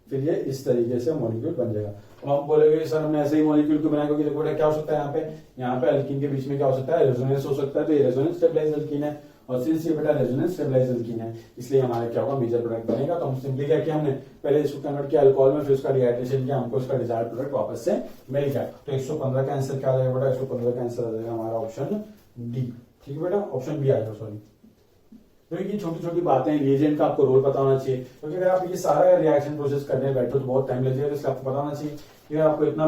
फिर ये इस तरीके से मॉलिक्यूल बन जाएगा। अब आप बोलेंगे सर हमने ऐसे ही मॉलिक्यूल क्यों बनाया? क्योंकि देखो बेटा क्या हो सकता है, यहाँ पे अल्कीन के बीच में क्या हो सकता है? रेजोनेंस हो सकता है। तो ये रेजोनेंस स्टेबलाइज अल्कीन है, और सिंस ये बेटा रेजोनेंस स्टेबलाइज अल्कीन है, इसलिए हमारा क्या होगा? मेजर प्रोडक्ट बनेगा। तो हम सिंपली क्या किया, हमने पहले इसको कन्वर्ट किया अल्कोहल में, फिर उसका डिहाइड्रेशन किया, हमको इसका डिजायर्ड प्रोडक्ट वापस से मिल गया। तो 115 का आंसर क्या आ जाएगा बेटा? 115 का आंसर आ जाएगा हमारा ऑप्शन डी। ठीक है बेटा, ऑप्शन बी आएगा, सॉरी। तो ये छोटी छोटी बातें, रिएजेंट का आपको रोल पता होना चाहिए, क्योंकि अगर आप ये सारा रिएक्शन प्रोसेस करने बैठो तो बहुत टाइम लग जाएगा। इसलिए आपको पता होना चाहिए कि आपको इतना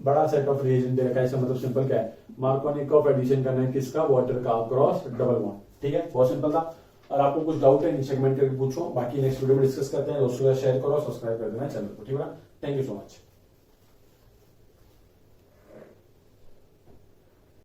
बड़ा सेट ऑफ रिएजेंट दे रखा है, इसका मतलब सिंपल क्या है? मार्कोनी कप एडिशन करना है, किसका? वाटर का क्रॉस डबल बॉन्ड। ठीक है, बहुत सिंपल था। और आपको कुछ डाउट है नीचे कमेंट करके पूछो, बाकी नेक्स्ट वीडियो में डिस्कस करते हैं। दोस्तों का शेयर करो, सब्सक्राइब कर देना चैनल को। ठीक है, थैंक यू सो मच।